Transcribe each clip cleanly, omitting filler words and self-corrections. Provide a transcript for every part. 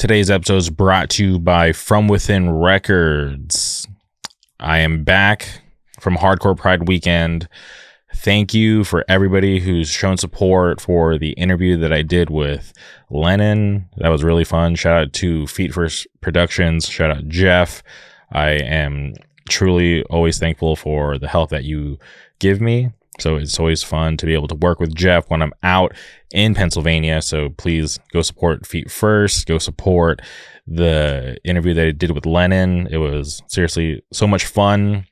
Today's episode is brought to you by From Within Records. I am back from Hardcore Pride Weekend. Thank you for everybody who's shown support for the interview that I did with Lennon. That was really fun. Shout out to Feet First Productions. Shout out Jeff. I am truly always thankful for the help that you give me. So it's always fun to be able to work with Jeff when I'm out in Pennsylvania. So please go support Feet First. Go support the interview that I did with Lennon. It was seriously so much fun.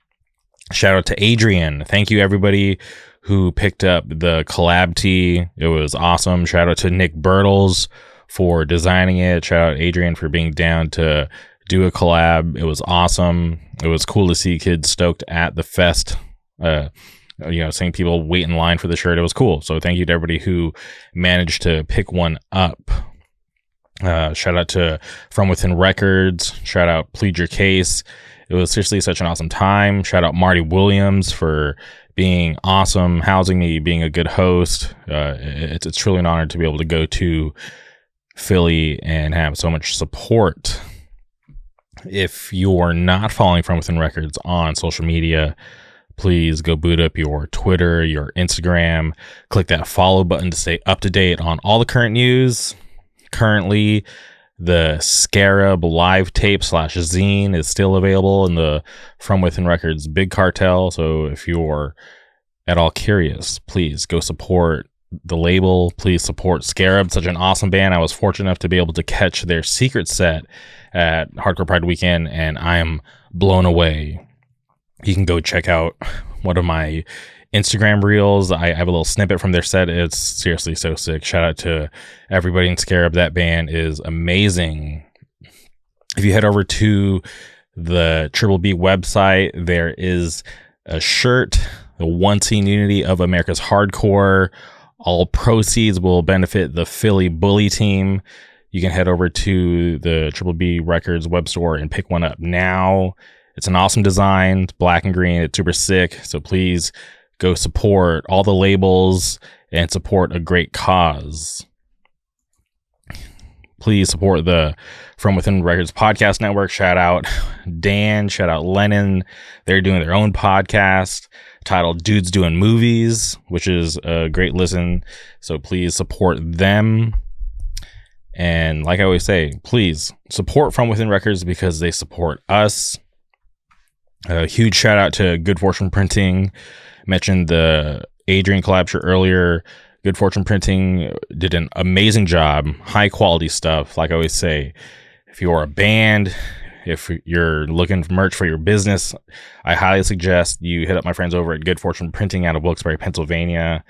Shout out to Adrian. Thank you everybody who picked up the collab tee. It was awesome. Shout out to Nick Bertles for designing it. Shout out Adrian for being down to do a collab. It was awesome. It was cool to see kids stoked at the fest. Seeing people wait in line for the shirt. It was cool. So thank you to everybody who managed to pick one up. Shout out to From Within Records. Shout out Plead Your Case. It was seriously such an awesome time. Shout out Marty Williams for being awesome, housing me, being a good host. It's truly an honor to be able to go to Philly and have so much support. If you're not following From Within Records on social media, please go boot up your Twitter, your Instagram, click that follow button to stay up to date on all the current news. Currently, the Scarab live tape / zine is still available in the From Within Records Big Cartel. So if you're at all curious, please go support the label. Please support Scarab, such an awesome band. I was fortunate enough to be able to catch their secret set at Hardcore Pride Weekend, and I am blown away. You can go check out one of my Instagram reels. I have a little snippet from their set. It's seriously so sick. Shout out to everybody in Scarab. That band is amazing. If you head over to the Triple B website, there is a shirt, the One Scene Unity of America's Hardcore. All proceeds will benefit the Philly Bully team. You can head over to the Triple B Records web store and pick one up now. It's an awesome design. It's black and green. It's super sick. So please go support all the labels and support a great cause. Please support the From Within Records podcast network. Shout out Dan. Shout out Lennon. They're doing their own podcast titled Dudes Doing Movies, which is a great listen. So please support them. And like I always say, please support From Within Records because they support us. A huge shout out to Good Fortune Printing. Mentioned the Adrian collab shirt earlier. Good Fortune Printing did an amazing job. High quality stuff. Like I always say, if you're a band, if you're looking for merch for your business, I highly suggest you hit up my friends over at Good Fortune Printing out of Wilkes-Barre, Pennsylvania.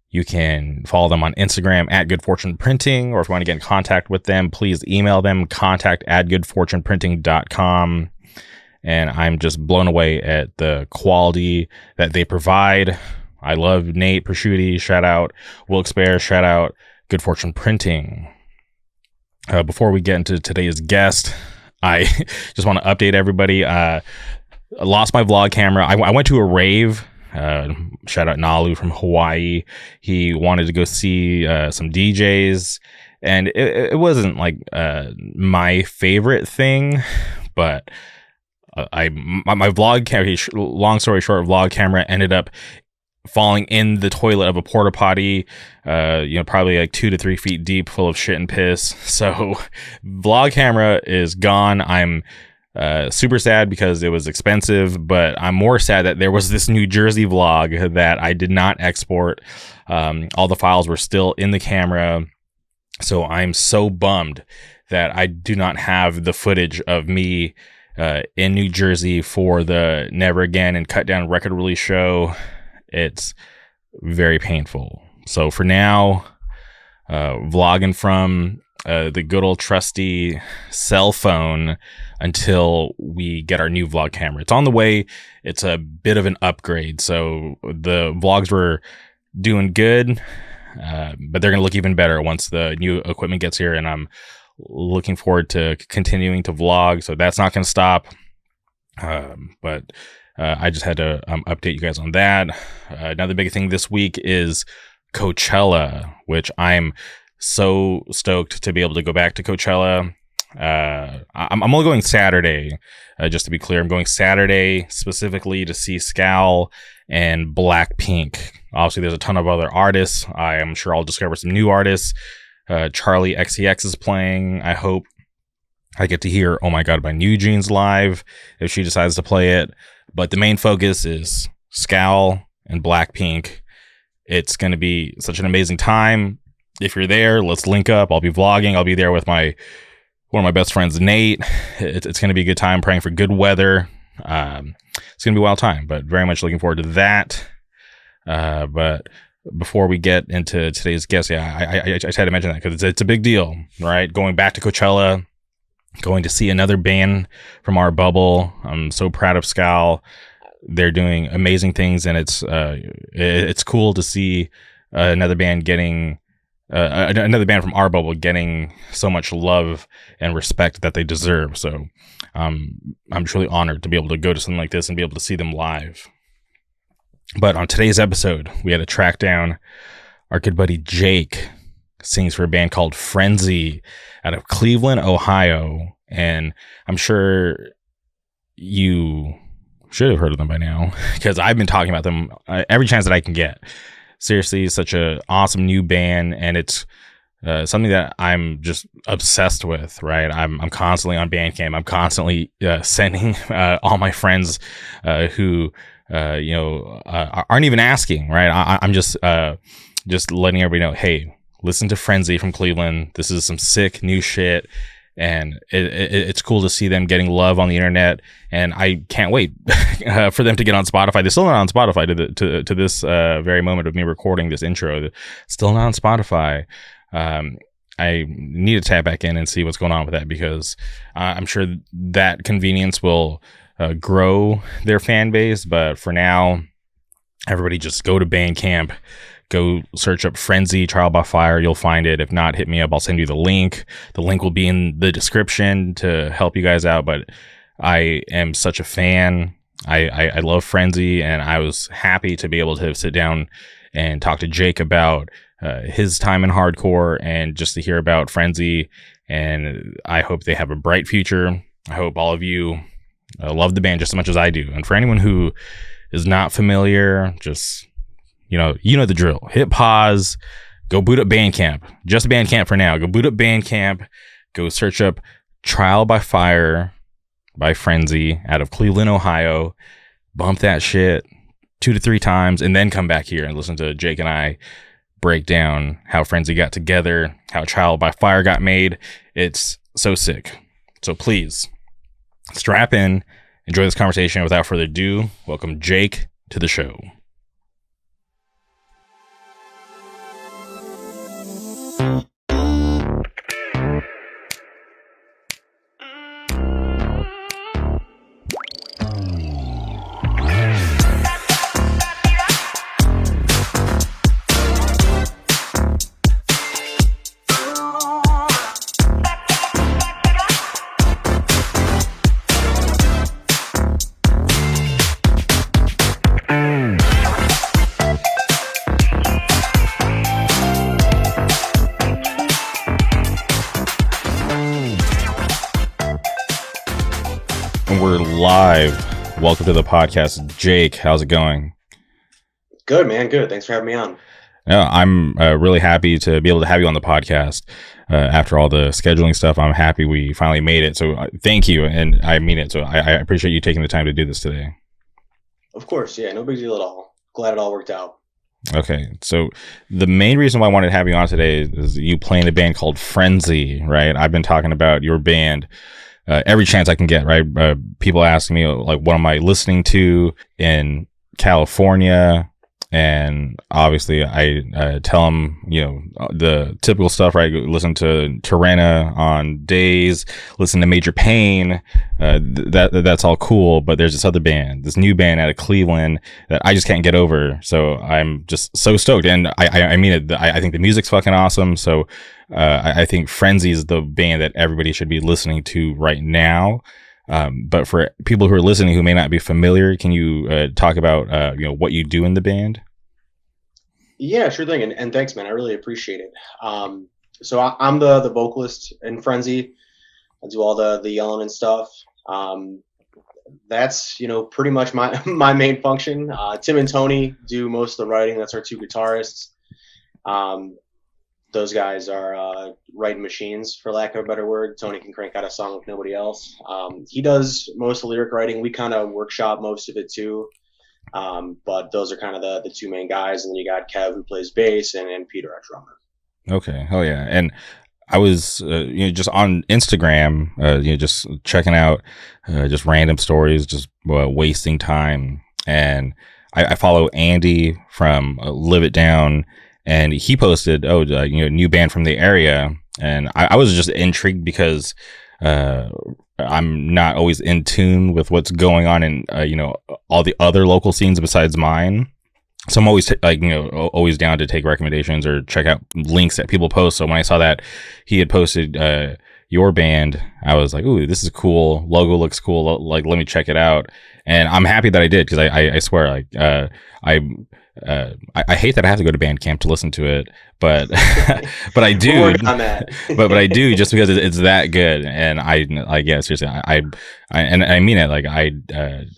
You can follow them on Instagram at Good Fortune Printing, or if you want to get in contact with them, please email them contact@goodfortuneprinting.com. And I'm just blown away at the quality that they provide. I love Nate Prosciutti. Shout out Wilkes-Barre. Shout out Good Fortune Printing. Before we get into today's guest, I just want to update everybody. I lost my vlog camera. I went to a rave. Shout out Nalu from Hawaii. He wanted to go see some DJs. And it wasn't like my favorite thing, but my vlog camera, long story short, vlog camera ended up falling in the toilet of a porta potty, probably like 2 to 3 feet deep, full of shit and piss. So vlog camera is gone. I'm super sad because it was expensive, but I'm more sad that there was this New Jersey vlog that I did not export. All the files were still in the camera. So I'm so bummed that I do not have the footage of me in New Jersey for the Never Again and Cut Down record release show. It's very painful. So for now, vlogging from the good old trusty cell phone until we get our new vlog camera. It's on the way. It's a bit of an upgrade. So the vlogs were doing good, but they're going to look even better once the new equipment gets here, and I'm looking forward to continuing to vlog, so that's not going to stop. But I just had to update you guys on that. Another big thing this week is Coachella, which I'm so stoked to be able to go back to Coachella. I'm only going Saturday, just to be clear. I'm going Saturday specifically to see Scal and Blackpink. Obviously, there's a ton of other artists. I am sure I'll discover some new artists. Charlie XCX is playing. I hope I get to hear Oh My God by New Jeans live if she decides to play it. But the main focus is Scal and Blackpink. It's going to be such an amazing time. If you're there, let's link up. I'll be vlogging. I'll be there with one of my best friends, Nate. It's going to be a good time, praying for good weather. It's going to be a wild time, but very much looking forward to that. But before we get into today's guest, I just had to mention that because it's a big deal, right? Going back to Coachella, going to see another band from our bubble. I'm so proud of Scal. They're doing amazing things, and it's cool to see another band from our bubble getting so much love and respect that they deserve. So I'm truly honored to be able to go to something like this and be able to see them live. But on today's episode, we had to track down our good buddy Jake. Sings for a band called Frenzy out of Cleveland, Ohio. And I'm sure you should have heard of them by now because I've been talking about them every chance that I can get. Seriously, such an awesome new band, and it's something that I'm just obsessed with, right? I'm constantly on Bandcamp. I'm constantly sending all my friends who aren't even asking, right? I'm just letting everybody know, hey, listen to Frenzy from Cleveland. This is some sick new shit, and it's cool to see them getting love on the internet. And I can't wait for them to get on Spotify. They're still not on Spotify to this very moment of me recording this intro. They're still not on Spotify. I need to tap back in and see what's going on with that because I'm sure that convenience will grow their fan base. But for now, everybody just go to Bandcamp. Go search up Frenzy, Trial by Fire. You'll find it. If not, hit me up. I'll send you the link. The link will be in the description to help you guys out. But I am such a fan. I love Frenzy, and I was happy to be able to sit down and talk to Jake about his time in hardcore and just to hear about Frenzy. And I hope they have a bright future. I hope all of you love the band just as much as I do. And for anyone who is not familiar, just... You know the drill. Hit pause. Go boot up Bandcamp. Just Bandcamp for now. Go boot up Bandcamp. Go search up Trial by Fire by Frenzy out of Cleveland, Ohio. Bump that shit 2 to 3 times and then come back here and listen to Jake and I break down how Frenzy got together, how Trial by Fire got made. It's so sick. So please strap in, enjoy this conversation. Without further ado, welcome Jake to the show. We're live. Welcome to the podcast, Jake. How's it going? Good, man. Good. Thanks for having me on. No, I'm really happy to be able to have you on the podcast. After all the scheduling stuff, I'm happy we finally made it. So thank you, and I mean it. So I appreciate you taking the time to do this today. Of course, yeah, no big deal at all. Glad it all worked out. Okay, so the main reason why I wanted to have you on today is you playing a band called Frenzy, right? I've been talking about your band every chance I can get, right? People ask me, like, what am I listening to in California? And obviously I tell them, you know, the typical stuff, right? Listen to Tyranna on days, listen to Major Pain. That's all cool. But there's this other band, this new band out of Cleveland that I just can't get over. So I'm just so stoked. And I mean it. I think the music's fucking awesome. So I think Frenzy is the band that everybody should be listening to right now. But for people who are listening who may not be familiar, can you talk about what you do in the band? Yeah, sure thing. And thanks, man. I really appreciate it. So I'm the vocalist in Frenzy. I do all the yelling and stuff. That's pretty much my my main function. Tim and Tony do most of the writing. That's our two guitarists. Um, those guys are writing machines, for lack of a better word. Tony can crank out a song like nobody else. He does most of the lyric writing. We kind of workshop most of it too. But those are kind of the two main guys. And then you got Kev, who plays bass, and Peter, our drummer. Okay. Oh yeah. And I was, just on Instagram, just checking out, just random stories, just wasting time. And I follow Andy from Live It Down, and he posted, new band from the area. And I was just intrigued because, I'm not always in tune with what's going on in, all the other local scenes besides mine. So I'm always always down to take recommendations or check out links that people post. So when I saw that he had posted your band, I was like, "Ooh, this is cool. Logo looks cool. Like, let me check it out." And I'm happy that I did, because I swear, I hate that I have to go to Bandcamp to listen to it, but but I do. On that. but I do, just because it's that good. And yeah, seriously, and I mean it. Like, I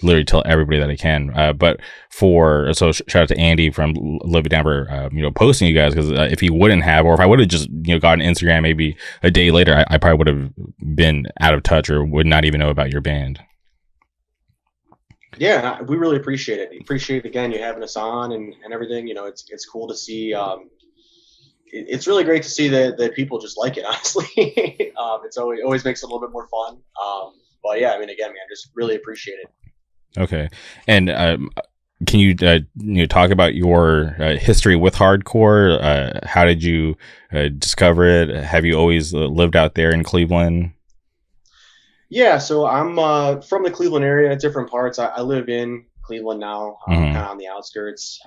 literally tell everybody that I can. But so shout out to Andy from Live It Down for posting you guys, because if he wouldn't have, or if I would have just gotten Instagram maybe a day later, I probably would have been out of touch or would not even know about your band. Yeah, we really appreciate it. Appreciate, again, you having us on and everything. It's cool to see. It's really great to see that people just like it. Honestly, it's always makes it a little bit more fun. But yeah, I mean, again, man, just really appreciate it. Okay, and can you talk about your history with hardcore? How did you discover it? Have you always lived out there in Cleveland? Yeah, so I'm from the Cleveland area, different parts. I live in Cleveland now, kind of on the outskirts.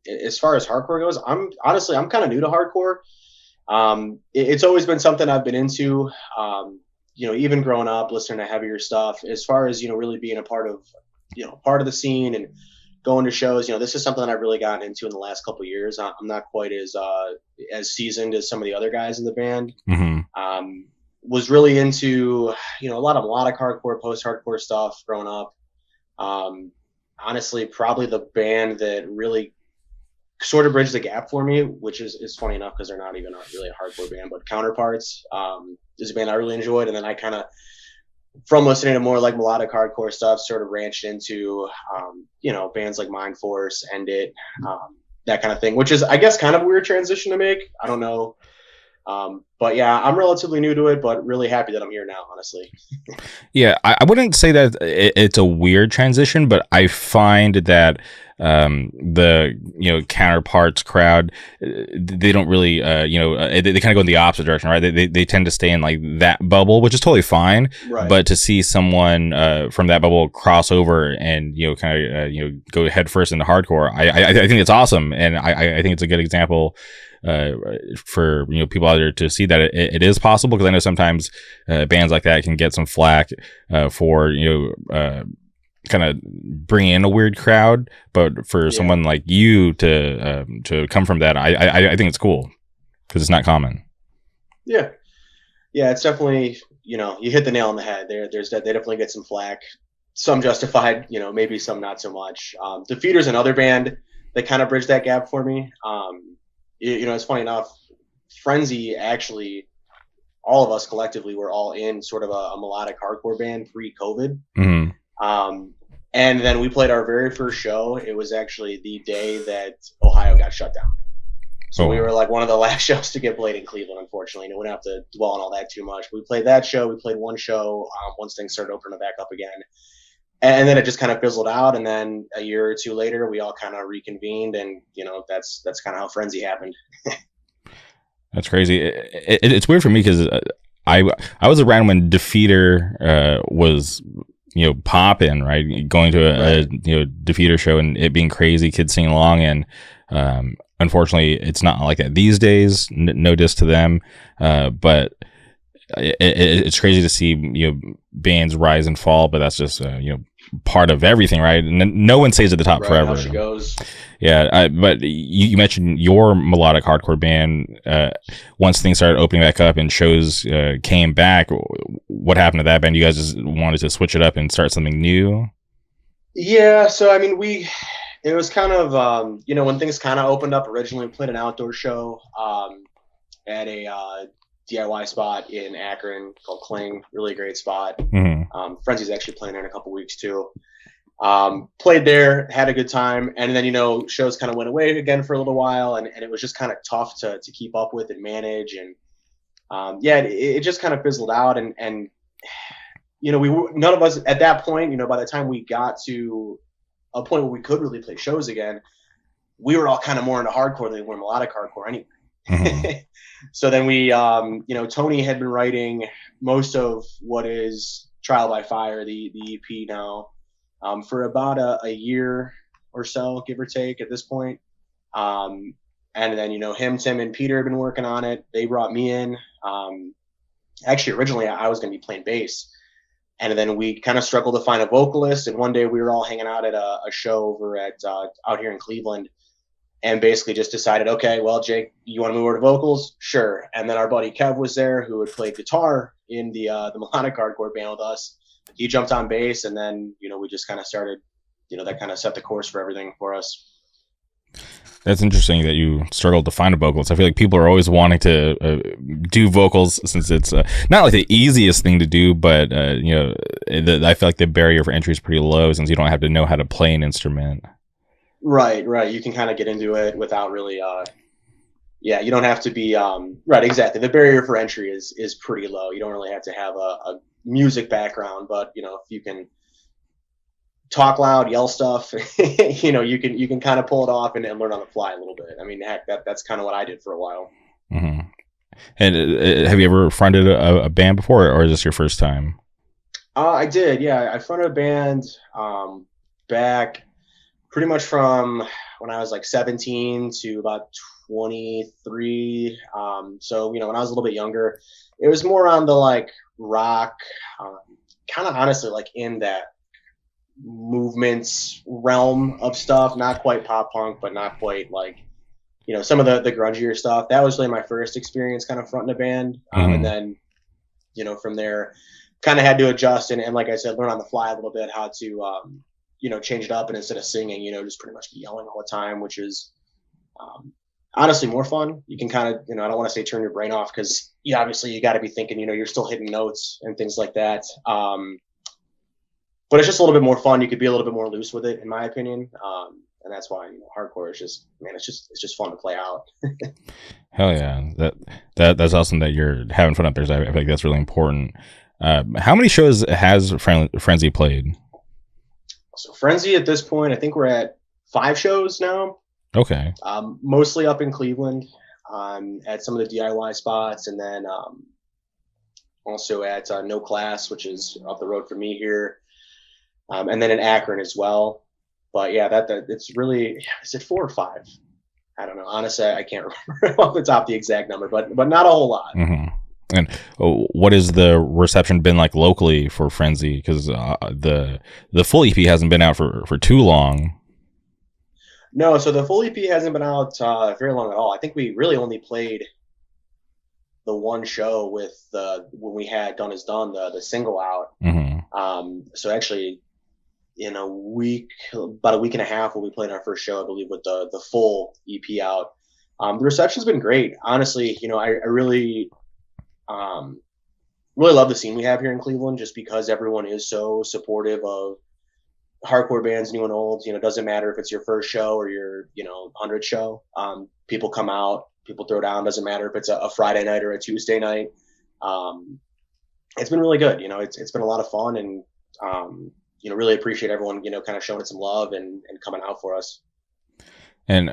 As far as hardcore goes, I'm kind of new to hardcore. It's always been something I've been into, even growing up, listening to heavier stuff. As far as, really being a part of the scene and going to shows, this is something that I've really gotten into in the last couple of years. I'm not quite as seasoned as some of the other guys in the band. Mm-hmm. Was really into, a lot of melodic hardcore, post-hardcore stuff growing up. Honestly, probably the band that really sort of bridged the gap for me, which is funny enough because they're not even really a hardcore band, but Counterparts is a band I really enjoyed. And then I kind of, from listening to more like melodic hardcore stuff, sort of branched into, bands like Mind Force, End It, that kind of thing, which is, I guess, kind of a weird transition to make. I don't know. But yeah, I'm relatively new to it, but really happy that I'm here now, honestly. Yeah, I wouldn't say that it's a weird transition, but I find that the Counterparts crowd, they don't really they kind of go in the opposite direction, right? They tend to stay in like that bubble, which is totally fine. Right. But to see someone from that bubble cross over and kind of go headfirst into hardcore, I think it's awesome, and I think it's a good example for people out there to see that it is possible, because I know sometimes bands like that can get some flack for kind of bring in a weird crowd, but for someone like you to come from that, I think it's cool, because it's not common. Yeah, it's definitely, you hit the nail on the head. They definitely get some flack, some justified, maybe some not so much. Defeater's another band that kind of bridged that gap for me. It's funny enough, Frenzy, actually, all of us collectively were all in sort of a melodic hardcore band pre-COVID. Mm-hmm. And then we played our very first show. It was actually the day that Ohio got shut down. So we were like one of the last shows to get played in Cleveland, unfortunately. We don't have to dwell on all that too much. We played that show. We played one show once things started opening back up again. And then it just kind of fizzled out. And then a year or two later, we all kind of reconvened. And, that's kind of how Frenzy happened. That's crazy. It's weird for me because I was around when Defeater was popping, right? Going to a Defeater show and it being crazy, kids singing along, and unfortunately, it's not like that these days. No diss to them, but it's crazy to see bands rise and fall. But that's just part of everything, right? No one stays at the top forever. How she goes. Yeah, but you mentioned your melodic hardcore band. Once things started opening back up and shows came back, what happened to that band? You guys just wanted to switch it up and start something new? Yeah, so I mean, it was kind of when things kind of opened up. Originally, we played an outdoor show at a DIY spot in Akron called Cling. Really great spot. Mm-hmm. Frenzy's actually playing there in a couple weeks too. Played there, had a good time, and then shows kind of went away again for a little while, and it was just kind of tough to keep up with and manage, and it just kind of fizzled out, and none of us at that point, by the time we got to a point where we could really play shows again, we were all kind of more into hardcore than we were melodic hardcore anyway. Mm-hmm. So then we, Tony had been writing most of what is Trial by Fire, the EP now, for about a year or so, give or take at this point. And then, him, Tim, and Peter had been working on it. They brought me in. Actually, originally I was going to be playing bass. And then we kind of struggled to find a vocalist. And one day we were all hanging out at a show over at out here in Cleveland, and basically just decided, okay, well, Jake, you want to move over to vocals? Sure. And then our buddy Kev was there, who had played guitar in the melodic hardcore band with us. He jumped on bass, and then we just kind of started. That kind of set the course for everything for us. That's interesting that you struggled to find a vocalist. I feel like people are always wanting to do vocals, since it's not like the easiest thing to do, but I feel like the barrier for entry is pretty low, since you don't have to know how to play an instrument. Right. You can kind of get into it without really. You don't have to be right. Exactly. The barrier for entry is pretty low. You don't really have to have a music background, but if you can talk loud, yell stuff, you can kind of pull it off and learn on the fly a little bit. I mean, heck, that's kind of what I did for a while. Mm-hmm. And have you ever fronted a band before, or is this your first time? I did. Yeah. I fronted a band back pretty much from when I was like 17 to about 23. So, when I was a little bit younger, it was more on the like rock, kind of honestly like in that movements realm of stuff, not quite pop punk, but not quite like some of the grungier stuff. That was really my first experience kind of fronting a band. And then from there kind of had to adjust and like I said, learn on the fly a little bit how to change it up, and instead of singing, just pretty much be yelling all the time, which is honestly more fun. You can kind of I don't want to say turn your brain off, because obviously you got to be thinking you're still hitting notes and things like that. But it's just a little bit more fun. You could be a little bit more loose with it, in my opinion. And that's why hardcore is just, man, it's just fun to play out. Hell yeah, that's awesome that you're having fun up there. I think that's really important. How many shows has Frenzy played? So Frenzy at this point, I think we're at 5 shows now. Okay. Mostly up in Cleveland, at some of the DIY spots, and then also at No Class, which is up the road from me here. And then in Akron as well. But yeah, that it's really, is it 4 or 5? I don't know. Honestly, I can't remember off the top the exact number, but not a whole lot. Mm-hmm. And what has the reception been like locally for Frenzy? Because the full EP hasn't been out for too long. No, so the full EP hasn't been out very long at all. I think we really only played the one show with when we had Done Is Done, the single out. Mm-hmm. So actually, in about a week and a half, when we played our first show, I believe, with the full EP out. The reception's been great. Honestly, I really love the scene we have here in Cleveland, just because everyone is so supportive of hardcore bands, new and old. It doesn't matter if it's your first show or your 100th show. People come out, people throw down. Doesn't matter if it's a Friday night or a Tuesday night. It's been really good. It's been a lot of fun, and really appreciate everyone kind of showing it some love and coming out for us. And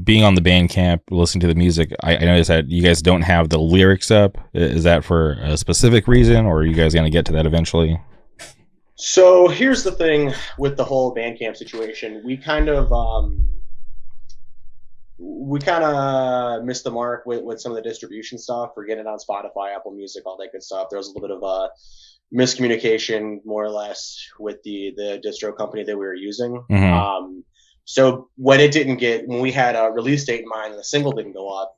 being on the Bandcamp, listening to the music, I noticed that you guys don't have the lyrics up. Is that for a specific reason, or are you guys going to get to that eventually? So here's the thing with the whole Bandcamp situation. We kind of missed the mark with some of the distribution stuff. We're getting it on Spotify, Apple Music, all that good stuff. There was a little bit of miscommunication more or less with the distro company that we were using. Mm-hmm. So when we had a release date in mind and the single didn't go up,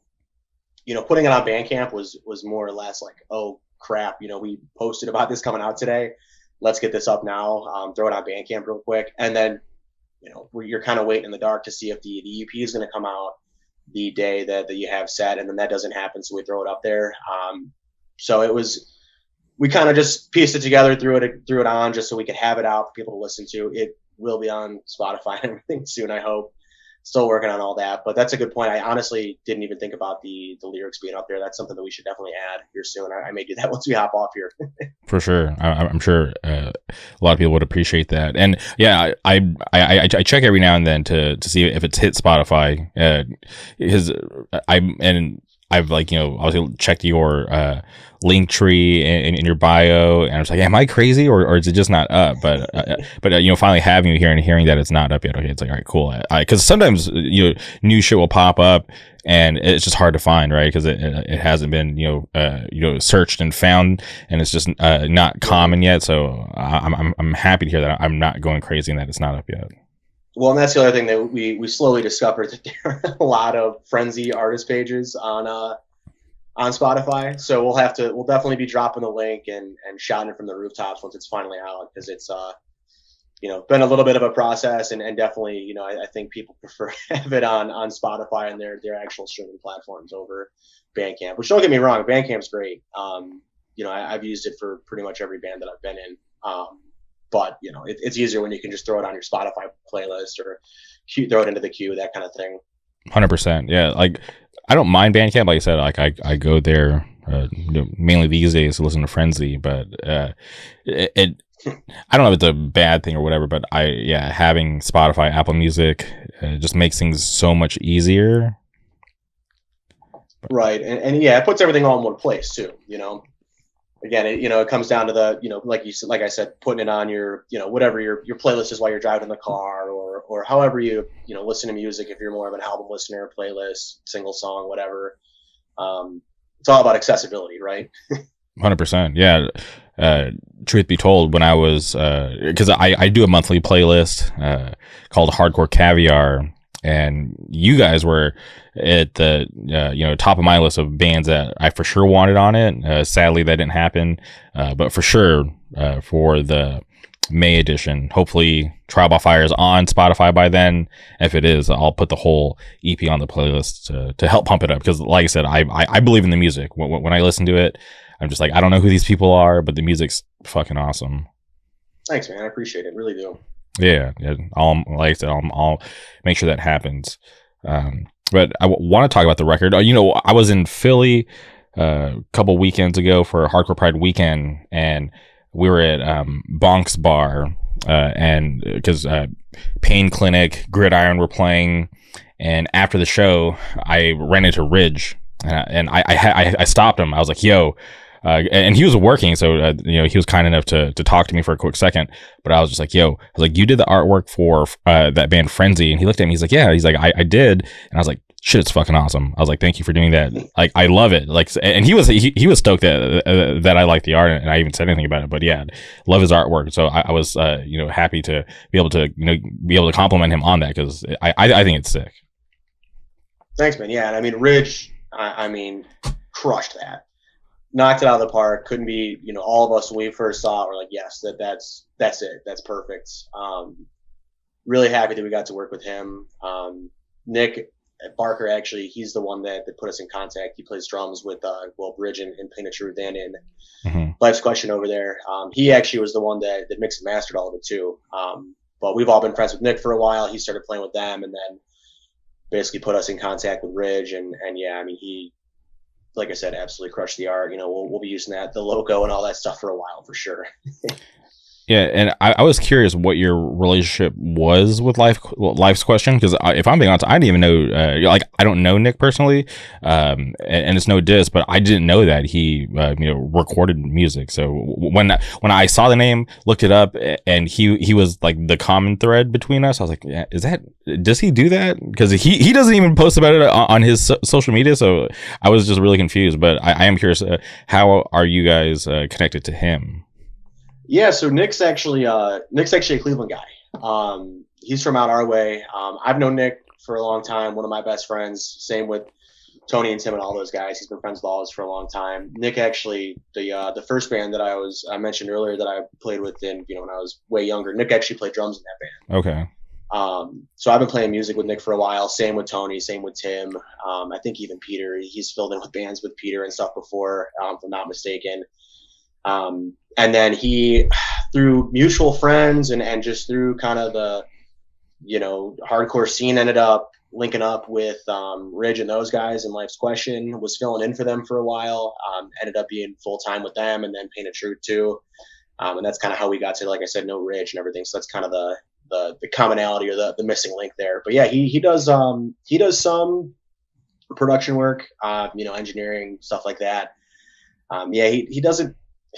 putting it on Bandcamp was more or less like, oh crap, we posted about this coming out today. Let's get this up now. Throw it on Bandcamp real quick, and then you're kind of waiting in the dark to see if the EP is going to come out the day that you have set, and then that doesn't happen, so we throw it up there. So we kind of just pieced it together, threw it on just so we could have it out for people to listen to. It will be on Spotify and everything soon, I hope. Still working on all that, but that's a good point. I honestly didn't even think about the lyrics being up there. That's something that we should definitely add here soon. I may do that once we hop off here. For sure. I'm sure a lot of people would appreciate that. And yeah, I check every now and then to see if it's hit Spotify. I've obviously checked your link tree in your bio, and I was like, am I crazy or is it just not up? But finally having you here and hearing that it's not up yet, okay, it's like, all right, cool. Because sometimes new shit will pop up and it's just hard to find, right? Because it hasn't been searched and found, and it's just not common yet. So I'm happy to hear that I'm not going crazy and that it's not up yet. Well, and that's the other thing that we slowly discovered, that there are a lot of frenzy artist pages on Spotify. So we'll definitely be dropping the link and shouting it from the rooftops once it's finally out, because it's been a little bit of a process, and definitely I think people prefer to have it on Spotify and their actual streaming platforms over Bandcamp. Which, don't get me wrong, Bandcamp's great. I've used it for pretty much every band that I've been in. But it's easier when you can just throw it on your Spotify playlist or throw it into the queue, that kind of thing. 100%. Yeah, like I don't mind Bandcamp. Like I said, like I go there mainly these days to listen to Frenzy, but it I don't know if it's a bad thing or whatever, but having Spotify, Apple Music just makes things so much easier. Right, and it puts everything all in one place too. Again, it comes down to the, like I said, putting it on your, whatever your playlist is while you're driving in the car, or however you listen to music. If you're more of an album listener, playlist, single song, whatever. It's all about accessibility, right? 100%. Yeah. Truth be told, when I was, because I do a monthly playlist called Hardcore Caviar, and you guys were at the top of my list of bands that I for sure wanted on it. Sadly, that didn't happen, but for sure for the May edition, hopefully Trial by Fire is on Spotify by then. If it is, I'll put the whole EP on the playlist to help pump it up, because like I said, I believe in the music. When I listen to it, I'm just like, I don't know who these people are, but the music's fucking awesome. Thanks, man. I appreciate it. Really do. Yeah. Like I said, I'll make sure that happens. But I want to talk about the record. I was in Philly a couple weekends ago for Hardcore Pride weekend, and we were at Bonk's Bar, and because Pain Clinic, Gridiron were playing, and after the show, I ran into Ridge, and I stopped him. I was like, "Yo." And he was working, so he was kind enough to talk to me for a quick second. But I was just like, "Yo," I was like, "You did the artwork for that band Frenzy?" And he looked at me. He's like, "Yeah." He's like, "I did." And I was like, "Shit, it's fucking awesome." I was like, "Thank you for doing that. Like, I love it." Like, and he was stoked that I liked the art, and I even said anything about it. But yeah, love his artwork. So I was happy to be able to compliment him on that, because I think it's sick. Thanks, man. Yeah, and I mean, Ridge, crushed that. Knocked it out of the park. Couldn't be, all of us when we first saw it were like, yes, that's it. That's perfect. Really happy that we got to work with him. Nick Barker, actually, he's the one that put us in contact. He plays drums with Bridge and Pain of Truth and in Life's Question over there. He actually was the one that mixed and mastered all of it too. But we've all been friends with Nick for a while. He started playing with them, and then basically put us in contact with Ridge. And yeah, he, like I said, absolutely crushed the art. We'll be using the logo and all that stuff for a while for sure. Yeah, and I was curious what your relationship was with Life's Question, because if I'm being honest, I didn't even know. I don't know Nick personally, and it's no diss, but I didn't know that he recorded music. So when I saw the name, looked it up, and he was like the common thread between us, I was like, yeah, does he do that? Because he doesn't even post about it on his social media. So I was just really confused. But I am curious, how are you guys connected to him? Yeah, so Nick's actually a Cleveland guy. He's from out our way. I've known Nick for a long time. One of my best friends. Same with Tony and Tim and all those guys. He's been friends with all of us for a long time. Nick actually, the first band that I mentioned earlier that I played with in, when I was way younger. Nick actually played drums in that Okay. band. So I've been playing music with Nick for a while. Same with Tony. Same with Tim. I think even Peter. He's filled in with bands with Peter and stuff before, if I'm not mistaken. And then he, through mutual friends and just through kind of the, hardcore scene, ended up linking up with Ridge and those guys in Life's Question, was filling in for them for a while, ended up being full-time with them, and then Pain of Truth too. And that's kind of how we got to, like I said, know Ridge and everything. So that's kind of the commonality or the missing link there. But yeah, he does some production work, engineering, stuff like that.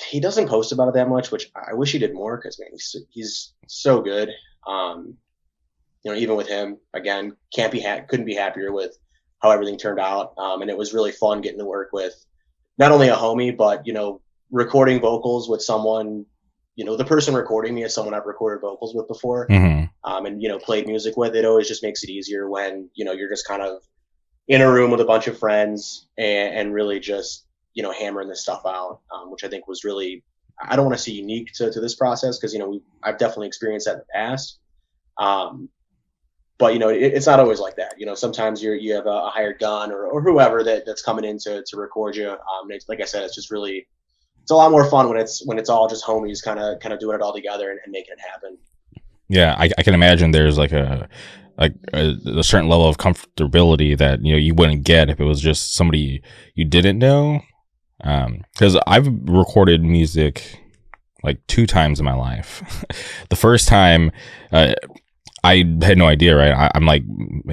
He doesn't post about it that much, which I wish he did more, because man, he's so good. Even with him, again, couldn't be happier with how everything turned out. And it was really fun getting to work with not only a homie, but recording vocals with someone, the person recording me is someone I've recorded vocals with before, and played music with. It always just makes it easier when you're just kind of in a room with a bunch of friends and really just hammering this stuff out, which I think was really, I don't want to say unique to this process, because I've definitely experienced that in the past, but it's not always like that. Sometimes you have a hired gun or whoever that's coming in to record you. Like I said, it's just really, it's a lot more fun when it's all just homies kind of doing it all together and making it happen. Yeah, I can imagine there's like a certain level of comfortability that you wouldn't get if it was just somebody you didn't know. Because I've recorded music like 2 times in my life. The first time, I had no idea, right? I'm like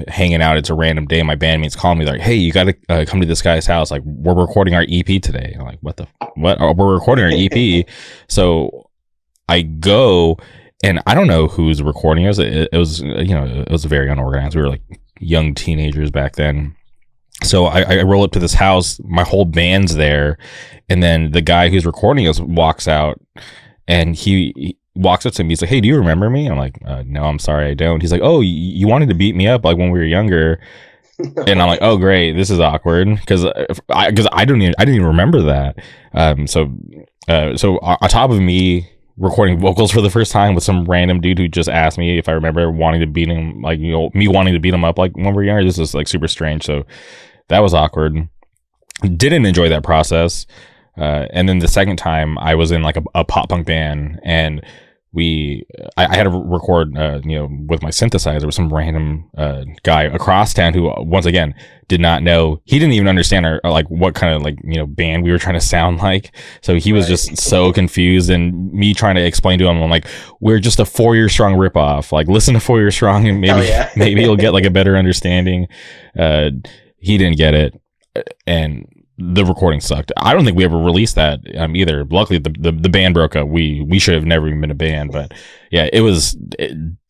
hanging out. It's a random day. My bandmates call me like, "Hey, you got to come to this guy's house. Like, we're recording our EP today." I'm like, what? Oh, we're recording our EP. So I go, and I don't know who's recording us. It was, it was very unorganized. We were like young teenagers back then. So I roll up to this house, my whole band's there, and then the guy who's recording us walks out, and he walks up to me. He's like, "Hey, do you remember me?" I'm like, "No, I'm sorry, I don't." He's like, "Oh, you wanted to beat me up like when we were younger," and I'm like, "Oh, great, this is awkward," because I didn't even remember that. So on top of me recording vocals for the first time with some random dude who just asked me if I remember wanting to beat him, like me wanting to beat him up like when we were younger. This is like super strange. So that was awkward. Didn't enjoy that process. And then the second time I was in like a pop punk band, and I had to record, with my synthesizer with some random guy across town who, once again, did not know. He didn't even understand like what kind of band we were trying to sound like. So he was just so confused, and me trying to explain to him, I'm like, "We're just a 4 Year Strong ripoff. Like, listen to 4 Year Strong, and maybe you'll get like a better understanding." He didn't get it, and the recording sucked. I don't think we ever released that either. Luckily, the band broke up. We should have never even been a band, but yeah, it was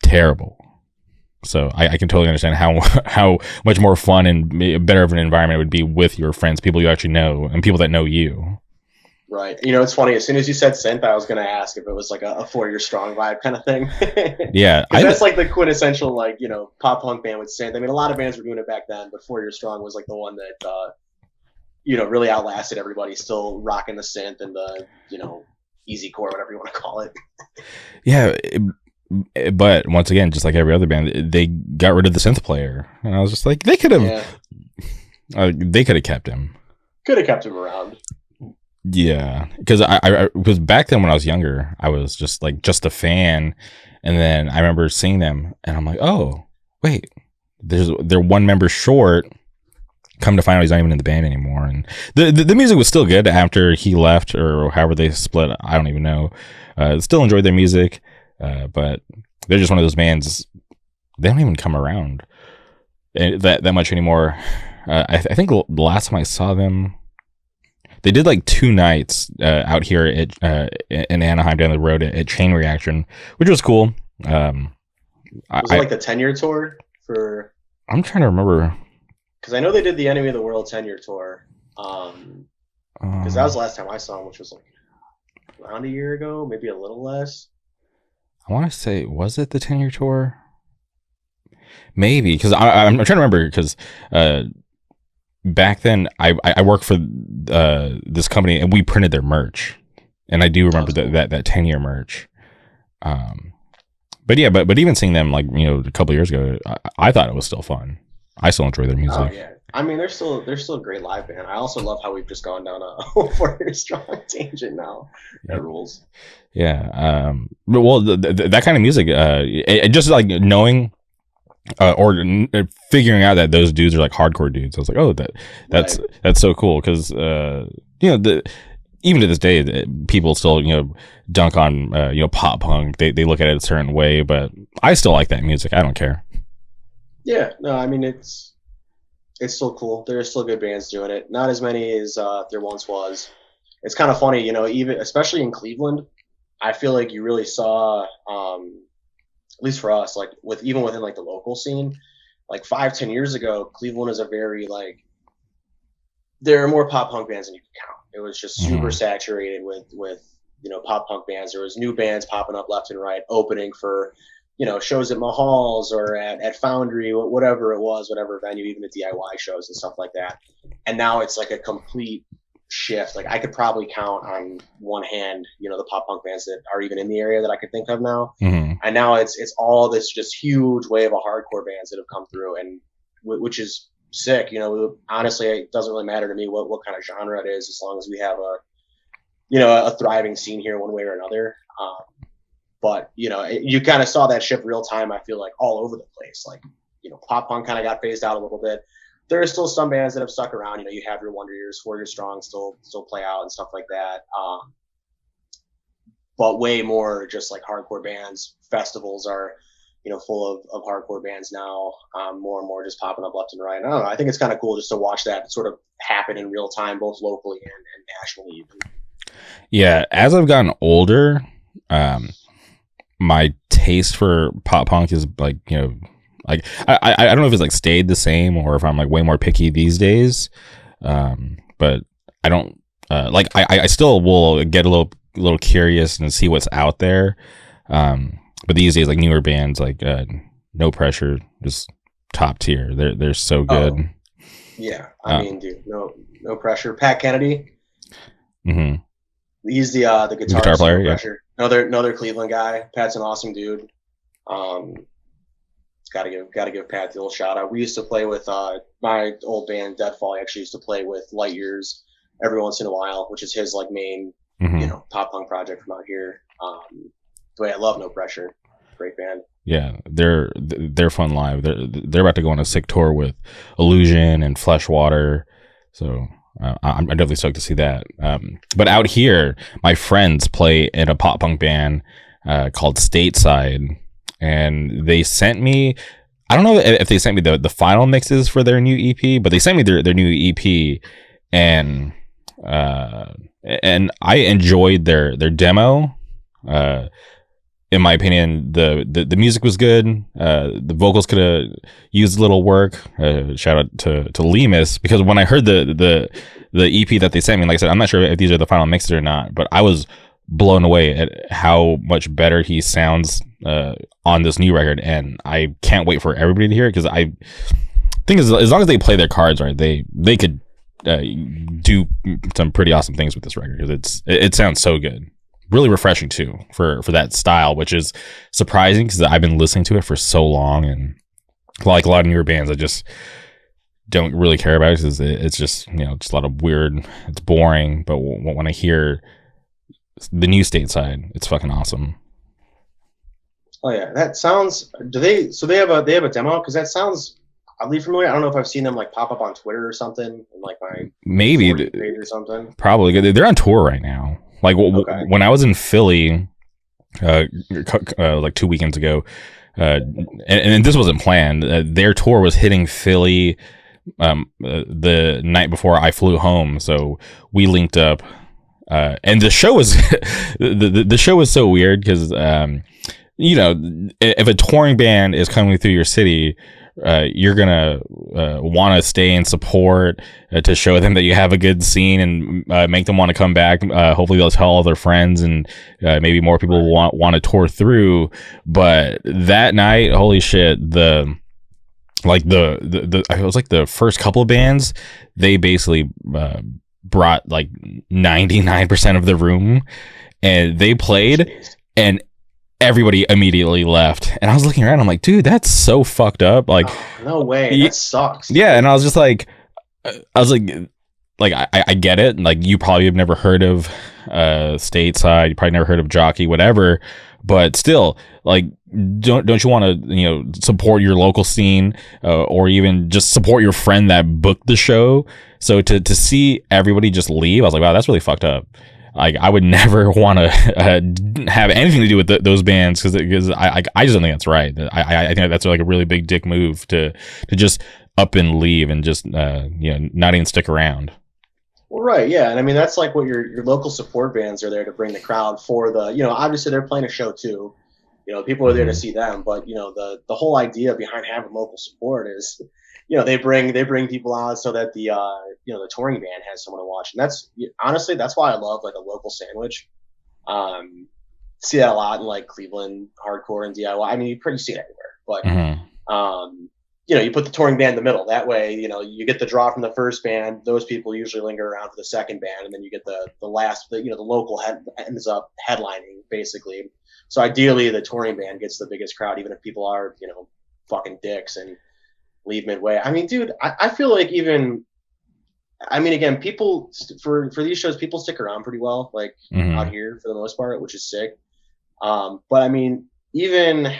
terrible. So I can totally understand how much more fun and better of an environment it would be with your friends, people you actually know, and people that know you. Right. It's funny. As soon as you said synth, I was going to ask if it was like a 4 Year Strong vibe kind of thing. Yeah. That's like the quintessential, pop punk band with synth. I mean, a lot of bands were doing it back then, but 4 Year Strong was like the one that, really outlasted everybody, still rocking the synth and the, easy core, whatever you want to call it. Yeah. But once again, just like every other band, they got rid of the synth player. And I was just like, they could have kept him. Could have kept him around. Yeah, because back then when I was younger, I was just a fan, and then I remember seeing them, and I'm like, "Oh, wait, they're one member short." Come to find out, he's not even in the band anymore, and the music was still good after he left, or however they split. I don't even know. Still enjoyed their music, but they're just one of those bands. They don't even come around that much anymore. I think the last time I saw them, they did like 2 nights out here in Anaheim down the road at Chain Reaction, which was cool. Was it like the 10-year tour for? I'm trying to remember. Because I know they did the Enemy of the World 10-year tour. Because that was the last time I saw them, which was like around a year ago, maybe a little less. I want to say, was it the 10-year tour? Maybe, because I'm trying to remember, because back then I worked for this company and we printed their merch, and I do remember that 10-year merch. But yeah, but even seeing them like a couple of years ago, I thought it was still fun. I still enjoy their music. Oh yeah, I mean they're still a great live band. I also love how we've just gone down a 4 strong tangent now. That rules. Yeah. But well, that kind of music, it just like knowing. Or figuring out that those dudes are like hardcore dudes. I was like, oh, that's so cool, because even to this day, people still dunk on pop punk. They look at it a certain way, but I still like that music. I don't care. Yeah, no, I mean it's still cool. There are still good bands doing it. Not as many as there once was. It's kind of funny, even especially in Cleveland. I feel like you really saw. At least for us, like even within like the local scene, like 5-10 years ago, Cleveland is a very like, there are more pop punk bands than you can count. It was just super saturated with pop punk bands. There was new bands popping up left and right, opening for shows at Mahal's or at Foundry, whatever it was, whatever venue, even the DIY shows and stuff like that. And now it's like a complete shift. Like I could probably count on one hand the pop punk bands that are even in the area that I could think of now. And now it's all this just huge wave of hardcore bands that have come through, and which is sick. Honestly, it doesn't really matter to me what kind of genre it is, as long as we have a thriving scene here one way or another. But you kind of saw that shift real time. I feel like all over the place. Like pop punk kind of got phased out a little bit. There are still some bands that have stuck around. You have your Wonder Years, 4 Years Strong still play out and stuff like that. But way more just like hardcore bands. Festivals are, full of hardcore bands now. More and more just popping up left and right. I don't know. I think it's kind of cool just to watch that sort of happen in real time, both locally and nationally even. Yeah, as I've gotten older, my taste for pop punk is like, like I don't know if it's like stayed the same or if I'm like way more picky these days. But I don't like I still will get a little curious and see what's out there. But these days, like newer bands like No Pressure, just top tier. They're so good. Oh, yeah, I mean, dude, no pressure. Pat Kennedy. He's the guitar player. No Pressure. Another Cleveland guy. Pat's an awesome dude. Gotta give Pat the old shout out. We used to play with my old band Deadfall. I actually used to play with Light Years every once in a while, which is his like main pop punk project from out here. But I love No Pressure. Great band. Yeah, they're fun live. They're about to go on a sick tour with Illusion and Fleshwater. So I'm definitely stoked to see that. But out here, my friends play in a pop punk band called Stateside. And they sent me, I don't know if they sent me the final mixes for their new EP, but they sent me their new EP, and I enjoyed their demo. In my opinion, the music was good. The vocals could have used a little work. Shout out to Lemus, because when I heard the EP that they sent me, like I said, I'm not sure if these are the final mixes or not, but I was blown away at how much better he sounds on this new record, and I can't wait for everybody to hear it, because I think as long as they play their cards right, they could do some pretty awesome things with this record, because it sounds so good, really refreshing too for that style, which is surprising because I've been listening to it for so long, and like a lot of newer bands I just don't really care about it because it's just just a lot of weird, it's boring. But when I hear the new Stateside, it's fucking awesome. Oh yeah, that sounds. They have a demo? Because that sounds oddly familiar. I don't know if I've seen them like pop up on Twitter or something, in like my maybe page or something. Probably they're on tour right now. Like when I was in Philly, like 2 weekends ago, and this wasn't planned. Their tour was hitting Philly the night before I flew home, so we linked up. And the show was the show was so weird because if a touring band is coming through your city, you're gonna want to stay and support to show them that you have a good scene and make them want to come back. Hopefully they'll tell all their friends, and maybe more people want to tour through. But that night, holy shit, it was like the first couple of bands, they basically brought like 99% of the room, and they played, and everybody immediately left. And I was looking around, I'm like, dude, that's so fucked up. Like, no way, that sucks. Yeah, and I was like, I get it. Like, you probably have never heard of Stateside, you probably never heard of Jockey, whatever. But still, like, don't you want to, support your local scene, or even just support your friend that booked the show? So to see everybody just leave, I was like, wow, that's really fucked up. Like, I would never want to have anything to do with those bands, because I just don't think that's right. I think that's like a really big dick move to just up and leave and just not even stick around. Well, right, yeah, and I mean that's like what your local support bands are there to bring the crowd for the obviously they're playing a show too. People are there to see them, but the whole idea behind having local support is they bring people out so that the the touring band has someone to watch, and that's honestly that's why I love like a local sandwich. See that a lot in like Cleveland hardcore and DIY. I mean, you pretty see it everywhere, but you put the touring band in the middle. That way, you get the draw from the first band. Those people usually linger around for the second band, and then you get the last. The local ends up headlining basically. So ideally, the touring band gets the biggest crowd, even if people are fucking dicks and leave midway. I mean, dude, I feel like again, people for these shows, people stick around pretty well, like out here for the most part, which is sick. But I mean, even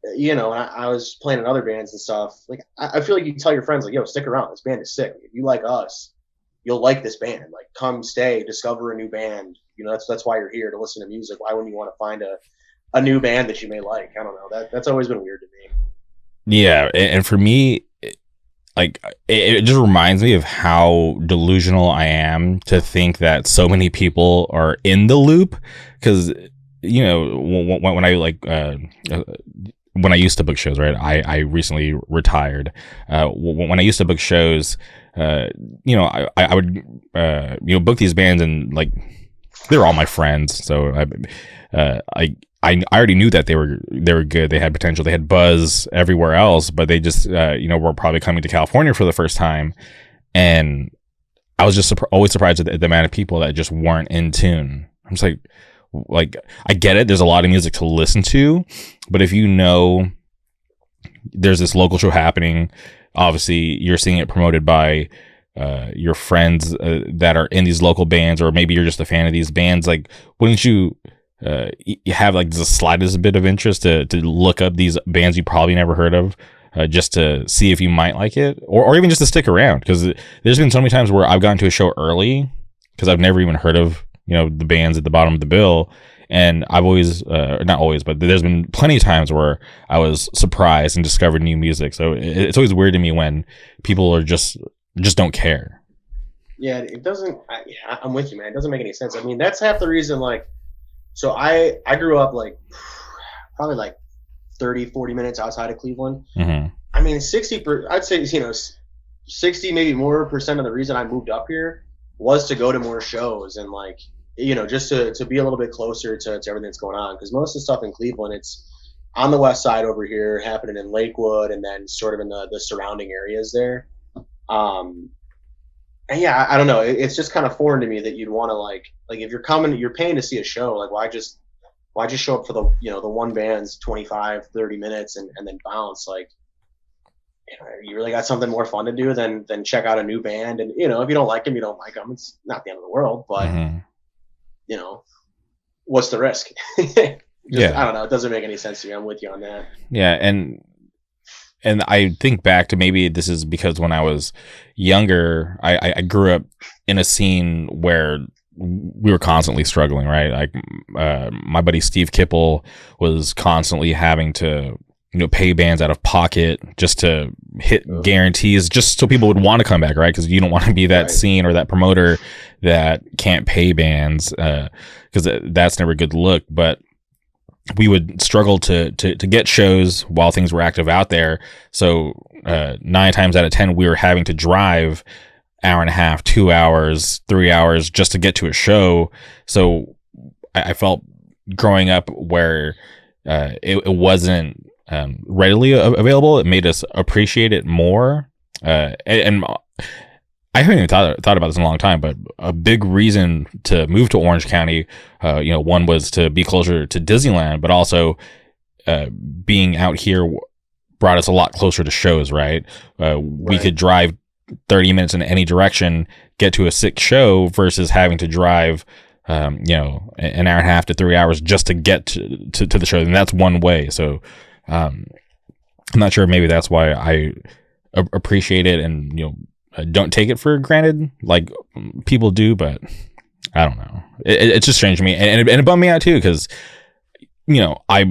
I was playing in other bands and stuff. Like, I feel like you tell your friends, like, yo, stick around. This band is sick. If you like us, you'll like this band. Like, come stay, discover a new band. That's why you're here, to listen to music. Why wouldn't you want to find a new band that you may like? I don't know. That's always been weird to me. Yeah, and for me, like, it just reminds me of how delusional I am to think that so many people are in the loop. Because when I when I used to book shows, right? I recently retired. When I used to book shows, I would book these bands, and like, they were all my friends. So I already knew that they were good. They had potential. They had buzz everywhere else, but they just were probably coming to California for the first time, and I was just always surprised at the amount of people that just weren't in tune. I'm just like, I get it. There's a lot of music to listen to, but if there's this local show happening, obviously you're seeing it promoted by your friends that are in these local bands, or maybe you're just a fan of these bands. Like, wouldn't you have like the slightest bit of interest to look up these bands you probably never heard of, just to see if you might like it, or even just to stick around? Because there's been so many times where I've gotten to a show early because I've never even heard of the bands at the bottom of the bill, and I've always not always, but there's been plenty of times where I was surprised and discovered new music. So it's always weird to me when people are just don't care. Yeah, it doesn't. I'm with you, man. It doesn't make any sense. I mean, that's half the reason. Like, so I grew up like probably like 30-40 minutes outside of Cleveland. I mean, I'd say 60 maybe more percent of the reason I moved up here was to go to more shows, and like just to be a little bit closer to everything that's going on, because most of the stuff in Cleveland, it's on the west side over here, happening in Lakewood, and then sort of in the surrounding areas there. And yeah, I don't know. It's just kind of foreign to me that you'd want to like if you're paying to see a show, like why just show up for the the one band's 25-30 minutes and then bounce? Like, you really got something more fun to do than check out a new band. And if you don't like them, you don't like them. It's not the end of the world, but what's the risk? Yeah, I don't know. It doesn't make any sense to me. I'm with you on that. Yeah, and I think back to, maybe this is because when I was younger, I grew up in a scene where we were constantly struggling, right? Like, my buddy Steve Kipple was constantly having to pay bands out of pocket just to hit guarantees, just so people would want to come back, right? Because you don't want to be that scene or that promoter that can't pay bands, because that's never a good look. But we would struggle to get shows while things were active out there. So 9 times out of 10, we were having to drive hour and a half, 2 hours, 3 hours just to get to a show. So I felt growing up where it wasn't readily available. It made us appreciate it more. And I haven't even thought about this in a long time, but a big reason to move to Orange County, one was to be closer to Disneyland, but also being out here brought us a lot closer to shows, right? We could drive 30 minutes in any direction, get to a sick show versus having to drive, an hour and a half to 3 hours just to get to the show. And that's one way. So I'm not sure. Maybe that's why I appreciate it and, don't take it for granted like people do, but I don't know. It's just strange to me, and it bummed me out too because I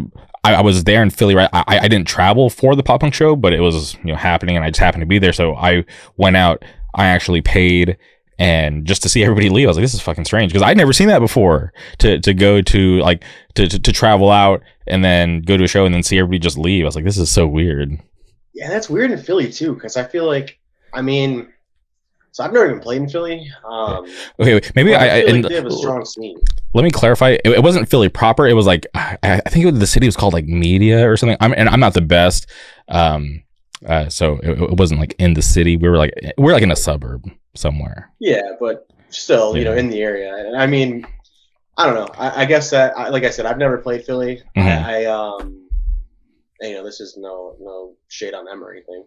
was there in Philly, right? I didn't travel for the pop punk show, but it was happening, and I just happened to be there. So I went out. I actually paid, and just to see everybody leave, I was like, this is fucking strange because I'd never seen that before. To go to like to travel out and then go to a show and then see everybody just leave. I was like, this is so weird. Yeah, that's weird in Philly too because I feel like so I've never even played in Philly. Okay, maybe I feel like they have a strong scene. Let me clarify. It wasn't Philly proper. It was like I think the city was called like Media or something. I'm not the best, so it wasn't like in the city. We're like in a suburb somewhere. Yeah, but still, in the area. And I mean, I don't know. I guess that, like I said, I've never played Philly. Mm-hmm. This is no shade on them or anything.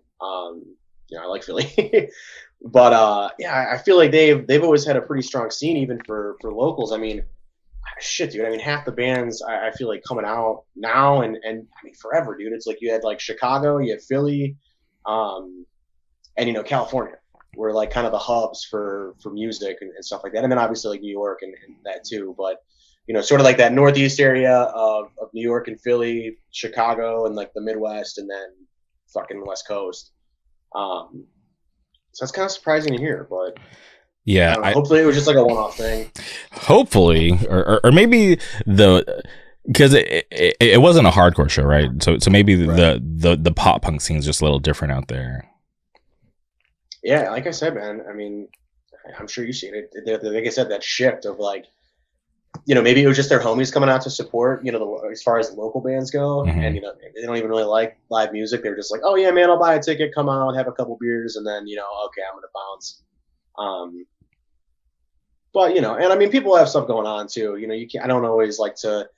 I like Philly. But I feel like they've always had a pretty strong scene, even for locals. I mean, shit, dude. I mean, half the bands I feel like coming out now and I mean forever, dude. It's like you had like Chicago, you had Philly, and California were like kind of the hubs for music and stuff like that. And then obviously like New York and that too. But sort of like that northeast area of New York and Philly, Chicago, and like the Midwest, and then fucking West Coast. So that's kind of surprising to hear, but yeah, hopefully it was just like a one-off thing. Hopefully, or maybe because it wasn't a hardcore show, right? So maybe the pop punk scene is just a little different out there. Yeah, like I said, man. I mean, I'm sure you see it. Like I said, that shift of like, maybe it was just their homies coming out to support, as far as local bands go. Mm-hmm. And, they don't even really like live music. They're just like, oh yeah, man, I'll buy a ticket, come out, have a couple beers. And then, okay, I'm going to bounce. But, and I mean, people have stuff going on too. I don't always like to,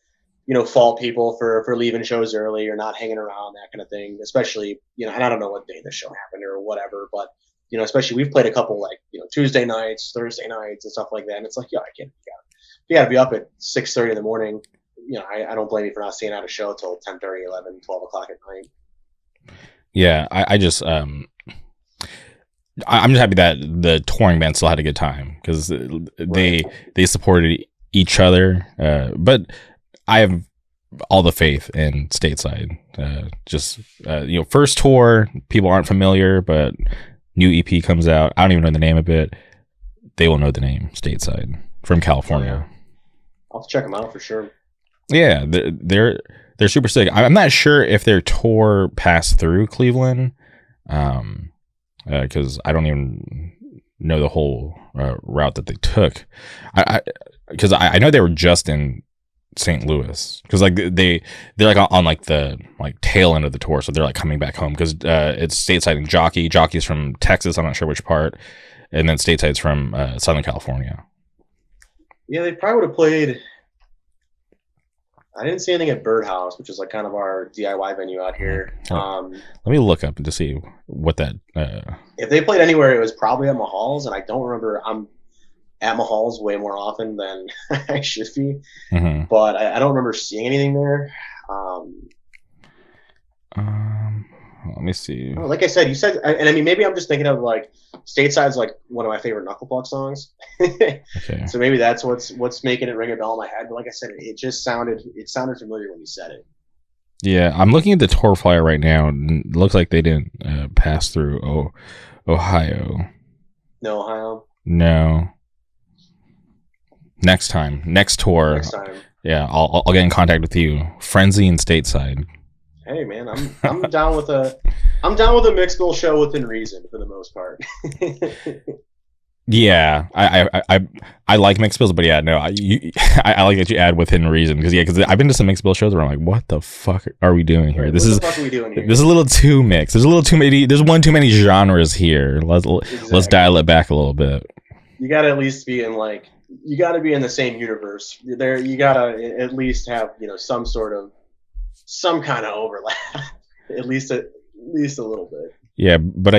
fault people for leaving shows early or not hanging around, that kind of thing, especially, and I don't know what day the show happened or whatever, but, especially we've played a couple like, Tuesday nights, Thursday nights and stuff like that. And it's like, I can't, you got to be up at 6:30 in the morning. I don't blame you for not staying out a show till 10:30, 11, 12 o'clock at night. Yeah, I'm just happy that the touring band still had a good time because they supported each other. But I have all the faith in Stateside. First tour, people aren't familiar, but new EP comes out. I don't even know the name of it. They will know the name Stateside from California. I'll have to check them out for sure. Yeah, they're super sick. I'm not sure if their tour passed through Cleveland, because I don't even know the whole route that they took. Because I know they were just in St. Louis, because like they're like on like the like tail end of the tour, so they're like coming back home because it's Stateside and Jockey's from Texas. I'm not sure which part, and then Stateside's from Southern California. Yeah, they probably would have played. I didn't see anything at Birdhouse, which is like kind of our DIY venue out here. Let me look up to see what that. If they played anywhere, it was probably at Mahal's, and I don't remember. I'm at Mahal's way more often than I should be, mm-hmm. But I don't remember seeing anything there. Let me see. Like I said, you said, and I mean, maybe I'm just thinking of like Stateside's like one of my favorite Knucklepuck songs. Okay. So maybe that's what's making it ring a bell in my head. But like I said, it sounded familiar when you said it. Yeah, I'm looking at the tour flyer right now, and it looks like they didn't pass through Ohio. No, Ohio? No. Next tour. Yeah, I'll get in contact with you. Frenzy and Stateside. Hey man, I'm down with a mixed bill show within reason for the most part. Yeah, I like mixed bills, but yeah, no, I like that you add within reason because I've been to some mixed bill shows where I'm like, what the fuck are we doing here? This is a little too mixed. There's a little too many. There's one too many genres here. Let's dial it back a little bit. You gotta at least be in you gotta be in the same universe. There, you gotta at least have some kind of overlap, at least a little bit. Yeah, but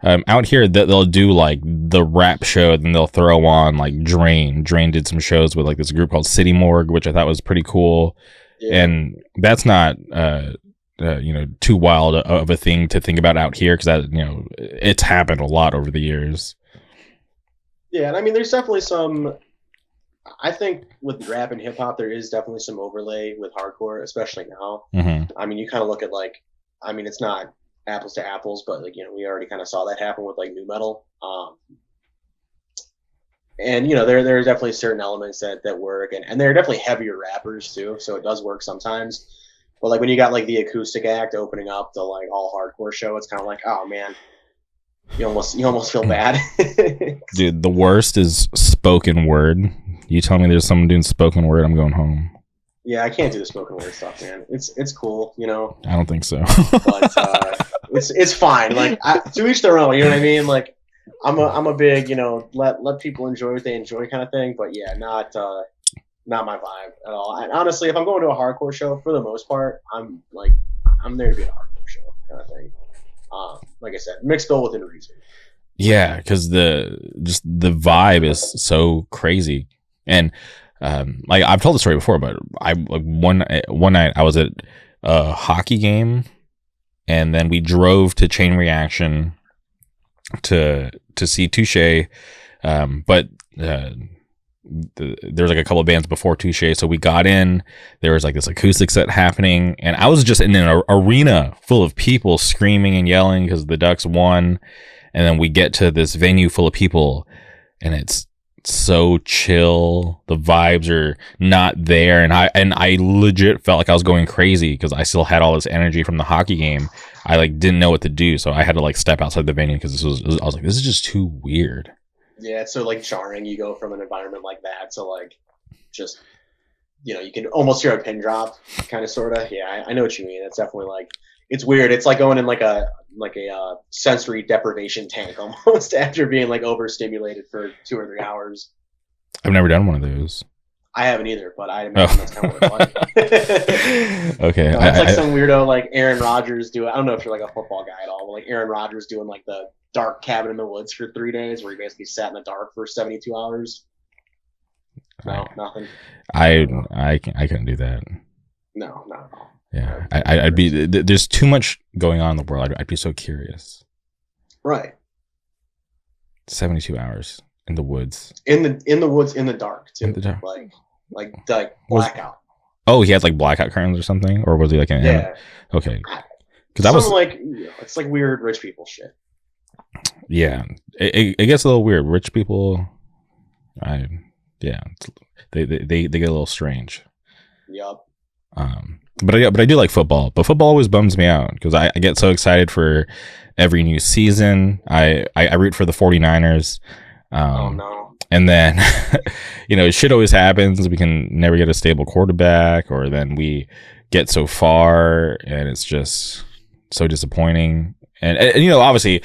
out here they'll do like the rap show, then they'll throw on like Drain. Drain did some shows with like this group called City Morgue, which I thought was pretty cool. Yeah. And that's not too wild of a thing to think about out here because that it's happened a lot over the years. Yeah, and I mean there's definitely some. I think with rap and hip hop there is definitely some overlay with hardcore, especially now. Mm-hmm. I mean you kind of look at it's not apples to apples, but we already kind of saw that happen with like nu metal, and there are definitely certain elements that work, and there are definitely heavier rappers too, so it does work sometimes. But like when you got like the acoustic act opening up the like all hardcore show, it's kind of like, oh man, you almost feel bad. Dude, the worst is spoken word. You tell me there's someone doing spoken word, I'm going home. Yeah, I can't do the spoken word stuff, man. It's cool, I don't think so. But it's fine. Like to each their own. You know what I mean? Like I'm a big let people enjoy what they enjoy kind of thing. But yeah, not my vibe at all. And honestly, if I'm going to a hardcore show, for the most part, I'm there to be at a hardcore show kind of thing. Like I said, mixed bill within reason. Yeah, because the vibe is so crazy, and like I've told the story before, but one night I was at a hockey game, and then we drove to Chain Reaction to see Touché, but there was like a couple of bands before Touché, so we got in. There was like this acoustic set happening, and I was just in an arena full of people screaming and yelling because the Ducks won. And then we get to this venue full of people, and it's so chill. The vibes are not there, and I legit felt like I was going crazy because I still had all this energy from the hockey game. I like didn't know what to do, so I had to like step outside the venue because I was like, this is just too weird. Yeah, it's so like jarring. You go from an environment like that to like just you can almost hear a pin drop, kind of sort of. Yeah, I know what you mean. It's definitely like. It's weird. It's like going in like a sensory deprivation tank almost after being like overstimulated for 2 or 3 hours. I've never done one of those. I haven't either, but I imagine that's kind of what it's like. Okay. It's like some weirdo like Aaron Rodgers doing. I don't know if you're like a football guy at all, but like Aaron Rodgers doing like the dark cabin in the woods for 3 days where he basically sat in the dark for 72 hours. No, nothing. I couldn't do that. No, not at all. Yeah, I'd be. There's too much going on in the world. I'd be so curious. Right. 72 hours in the woods. In the woods, in the dark too. In the dark. Like blackout. Oh, he had like blackout curtains or something, or was he like an? Yeah. Okay. Because that was like it's like weird rich people shit. Yeah, it gets a little weird. Rich people, they get a little strange. Yup. But I do like football. But football always bums me out because I get so excited for every new season. I root for the 49ers. Oh no. And then, shit always happens. We can never get a stable quarterback, or then we get so far, and it's just so disappointing. And obviously,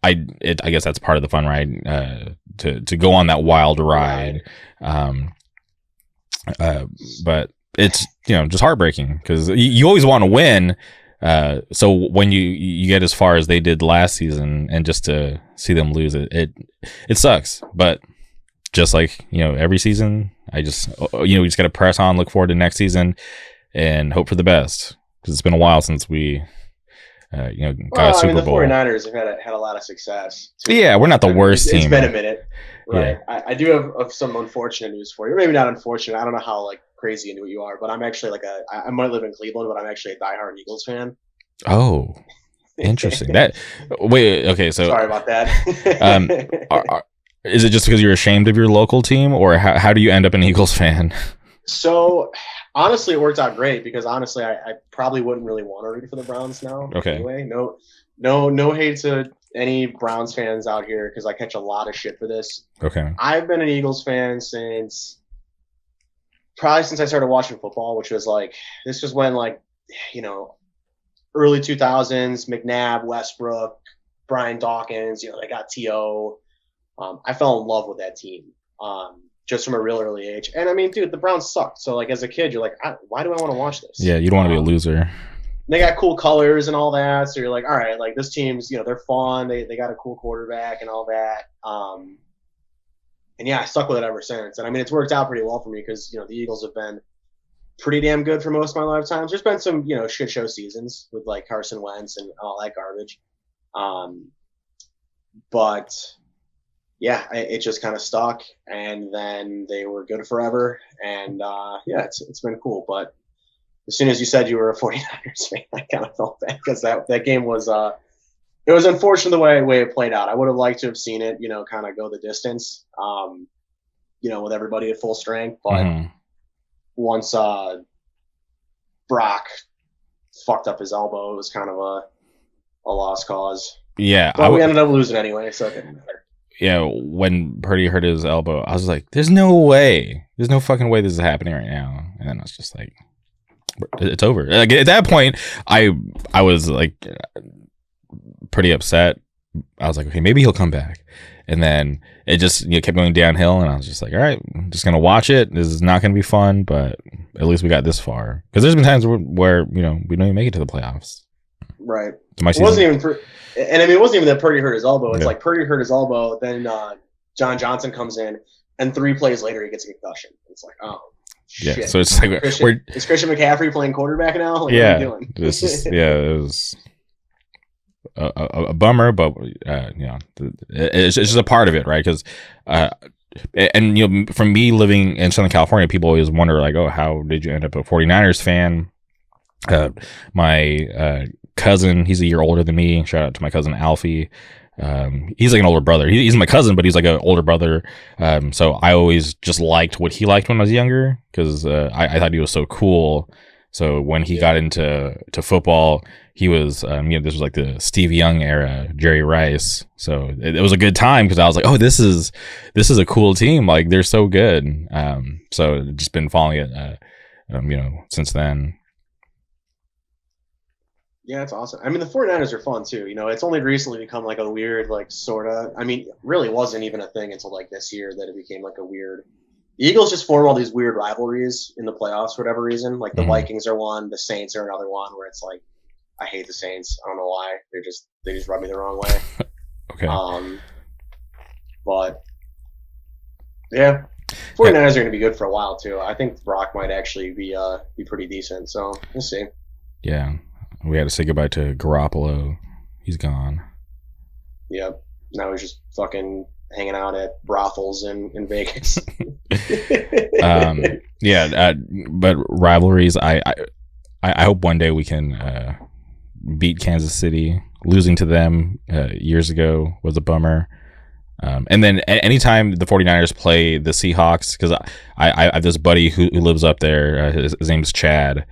I guess that's part of the fun ride, to go on that wild ride. But it's just heartbreaking because you always want to win. So when you get as far as they did last season, and just to see them lose it sucks. But just like every season, I just we just got to press on, look forward to next season, and hope for the best because it's been a while since we. Got a Super Bowl. The 49ers have had a lot of success. Yeah, we're not the worst team. It's been a minute, right? Yeah. I do have some unfortunate news for you. Maybe not unfortunate. I don't know how crazy into it you are, but I'm actually I might live in Cleveland, but I'm actually a diehard Eagles fan. Oh, interesting. Okay, so sorry about that. Is it just because you're ashamed of your local team, or how do you end up an Eagles fan? So honestly, it worked out great because honestly, I probably wouldn't really want to root for the Browns now. Okay. Anyway, no hate to any Browns fans out here because I catch a lot of shit for this. Okay. I've been an Eagles fan since I started watching football, which was like this was when like early 2000s, McNabb, Westbrook, Brian Dawkins. They got T.O. I fell in love with that team. Just from a real early age. And I mean, dude, the Browns sucked. So like as a kid, you're like, why do I want to watch this? Yeah, you don't want to be a loser. They got cool colors and all that. So you're like, all right, like this team's, they're fun. They got a cool quarterback and all that. And yeah, I stuck with it ever since. And I mean, it's worked out pretty well for me because, the Eagles have been pretty damn good for most of my lifetimes. There's been some, shit show seasons with like Carson Wentz and all that garbage. But yeah, it just kind of stuck, and then they were good forever, and yeah, it's been cool. But as soon as you said you were a 49ers fan, I kind of felt bad because that game was it was unfortunate the way it played out. I would have liked to have seen it, kind of go the distance, with everybody at full strength. But once Brock fucked up his elbow, it was kind of a lost cause. Yeah, but we ended up losing anyway, so it didn't matter. Yeah, when Purdy hurt his elbow, I was like, there's no way. There's no fucking way this is happening right now. And then I was just like, it's over. Like, at that point, I was like pretty upset. I was like, okay, maybe he'll come back. And then it just kept going downhill. And I was just like, all right, I'm just going to watch it. This is not going to be fun, but at least we got this far. Because there's been times where we don't even make it to the playoffs. Right. It wasn't even it wasn't even that Purdy hurt his elbow. It's like Purdy hurt his elbow, then John Johnson comes in, and 3 plays later he gets a concussion. It's like, oh shit. Yeah, so it's like is Christian McCaffrey playing quarterback now? Like, yeah, what are you doing? It was a bummer, but it's just a part of it, right? Because and from me living in Southern California, people always wonder like, oh, how did you end up a 49ers fan? My cousin, he's a year older than me. Shout out to my cousin Alfie. He's like an older brother. He's my cousin, but he's like an older brother. So I always just liked what he liked when I was younger because I thought he was so cool. So when he got into football, he was this was like the Steve Young era, Jerry Rice. So it was a good time because I was like, oh, this is a cool team. Like they're so good. So just been following it, since then. Yeah, it's awesome. I mean, the 49ers are fun too. It's only recently become like a weird, like sort of. I mean, really wasn't even a thing until like this year that it became like a weird. The Eagles just form all these weird rivalries in the playoffs for whatever reason. Like the Vikings are one, the Saints are another one. Where it's like, I hate the Saints. I don't know why. They just rub me the wrong way. Okay. But yeah, 49ers are going to be good for a while too. I think Brock might actually be pretty decent. So we'll see. Yeah. We had to say goodbye to Garoppolo. He's gone. Yep. Now he's just fucking hanging out at brothels in Vegas. But rivalries, I hope one day we can beat Kansas City. Losing to them years ago was a bummer. And then anytime the 49ers play the Seahawks, because I have this buddy who lives up there. His name's Chad.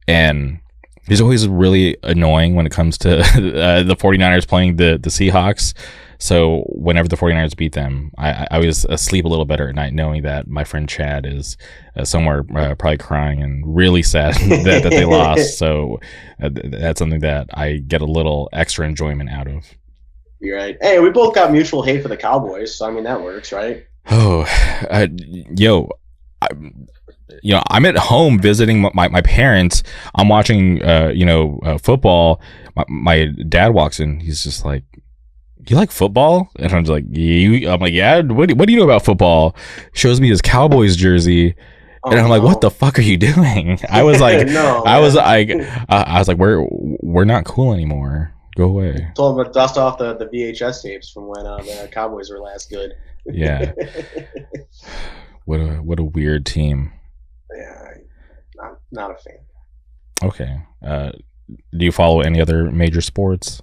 And he's always really annoying when it comes to the 49ers playing the Seahawks. So whenever the 49ers beat them, I always sleep a little better at night knowing that my friend Chad is somewhere probably crying and really sad that they lost. So that's something that I get a little extra enjoyment out of. You're right. Hey, we both got mutual hate for the Cowboys, so I mean that works, right? Oh, I'm at home visiting my parents. I'm watching, football. My dad walks in. He's just like, "You like football?" And I'm just like, I'm like, "Yeah. What do you know about football?" Shows me his Cowboys jersey, and I'm like, "What the fuck are you doing?" I was like, I was like, we're not cool anymore. Go away. Told him to dust off the VHS tapes from when the Cowboys were last good. Yeah. What a weird team. Yeah, not a fan. Okay. Do you follow any other major sports?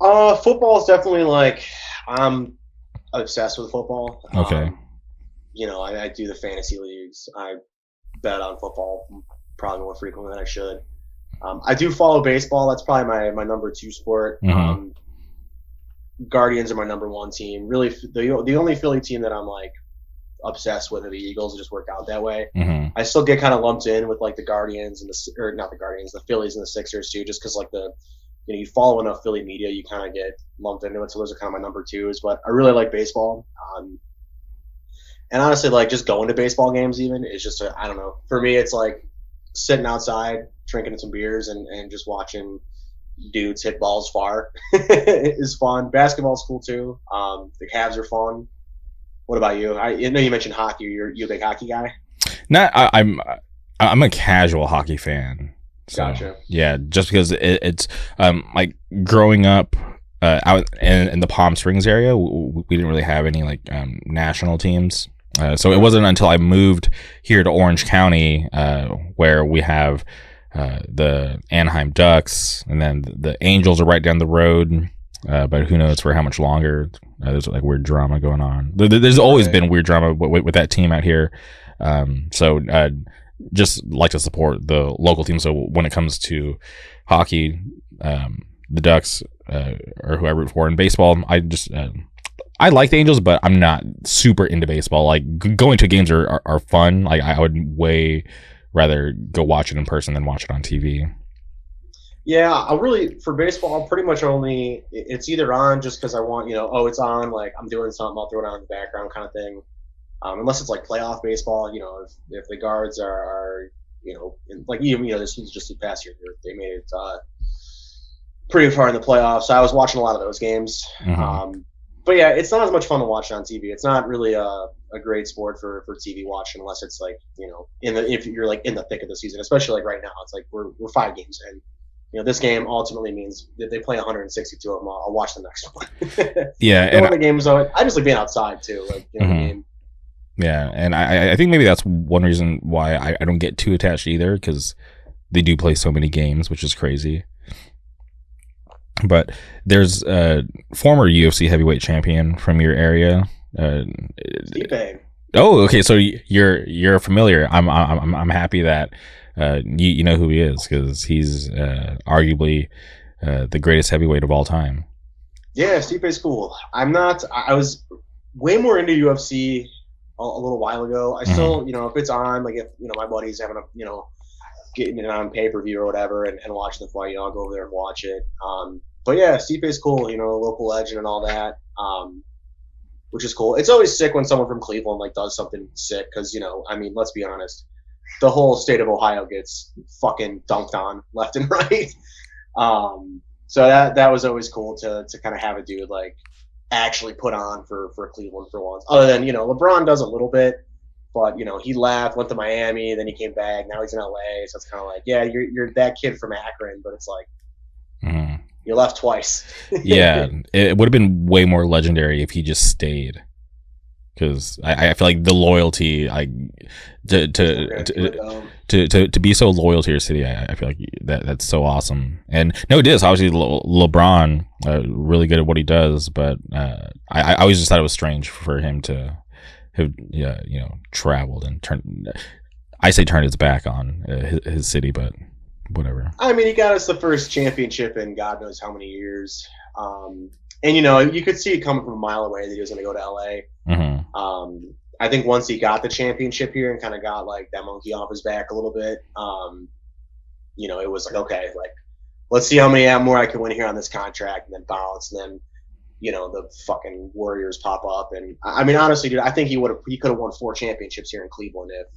Football is definitely like I'm obsessed with football. Okay. I do the fantasy leagues. I bet on football probably more frequently than I should. I do follow baseball. That's probably my number 2 sport. Mm-hmm. Guardians are my number 1 team. Really, the only Philly team that I'm like obsessed with are the Eagles. It just work out that way. Mm-hmm. I still get kind of lumped in with like the Guardians or not the Guardians, the Phillies and the Sixers too, just because like you follow enough Philly media, you kind of get lumped into it. So those are kind of my number 2s. But I really like baseball. And honestly, like just going to baseball games even is just I don't know. For me, it's like sitting outside, drinking some beers, and just watching dudes hit balls far is fun. Basketball's cool too. The Cavs are fun. What about you? I know you mentioned hockey. You're a big hockey guy. I'm a casual hockey fan. So, gotcha. Yeah, just because it's like growing up out in the Palm Springs area, we didn't really have any like national teams. So it wasn't until I moved here to Orange County where we have the Anaheim Ducks, and then the Angels are right down the road. But who knows for how much longer? There's like weird drama going on. There's always been weird drama with that team out here. So just like to support the local team. So when it comes to hockey, the Ducks are who I root for. In baseball, I like the Angels, but I'm not super into baseball. Like going to games are fun. Like I would way rather go watch it in person than watch it on TV. Yeah, for baseball, I'm pretty much it's either on just because I want, it's on, like I'm doing something, I'll throw it on in the background kind of thing. Unless it's like playoff baseball, if the guards are like even, this was just the past year, they made it pretty far in the playoffs. So I was watching a lot of those games. Mm-hmm. But yeah, it's not as much fun to watch on TV. It's not really a great sport for TV watching unless it's like, if you're like in the thick of the season, especially like right now, it's like we're 5 games in. This game ultimately means that they play 162 of them. I'll watch the next one. Yeah, and the games, I just like being outside too. Like, mm-hmm. What I mean? Yeah, and I think maybe that's one reason why I don't get too attached either, because they do play so many games, which is crazy. But there's a former UFC heavyweight champion from your area. Stipe. Oh, okay. So you're familiar. I'm happy that you know who he is, because he's arguably the greatest heavyweight of all time. Yeah, Stipe's cool. I was way more into UFC a little while ago. I still, if it's on, like if my buddy's having getting it on pay-per-view or whatever and watching the fight, I'll go over there and watch it. But yeah, Stipe's cool. Local legend and all that. Which is cool. It's always sick when someone from Cleveland like does something sick, because let's be honest, the whole state of Ohio gets fucking dunked on left and right. So that was always cool to kind of have a dude like actually put on for Cleveland for once. Other than LeBron does a little bit, but he left, went to Miami, then he came back. Now he's in LA, so it's kind of like, yeah, you're that kid from Akron, but it's like. Mm-hmm. You left twice. Yeah, it would have been way more legendary if he just stayed. Because I feel like the loyalty, to be so loyal to your city, I feel like that's so awesome. And no, it is obviously LeBron, really good at what he does, but I always just thought it was strange for him to have traveled and turned his back on his city, but. Whatever. I mean, he got us the first championship in God knows how many years. And, you could see it coming from a mile away that he was going to go to LA. Mm-hmm. I think once he got the championship here and kind of got like that monkey off his back a little bit, it was like, okay, like, let's see how many more I can win here on this contract, and then bounce. And then, the fucking Warriors pop up. And I mean, honestly, dude, I think he could have won 4 championships here in Cleveland if,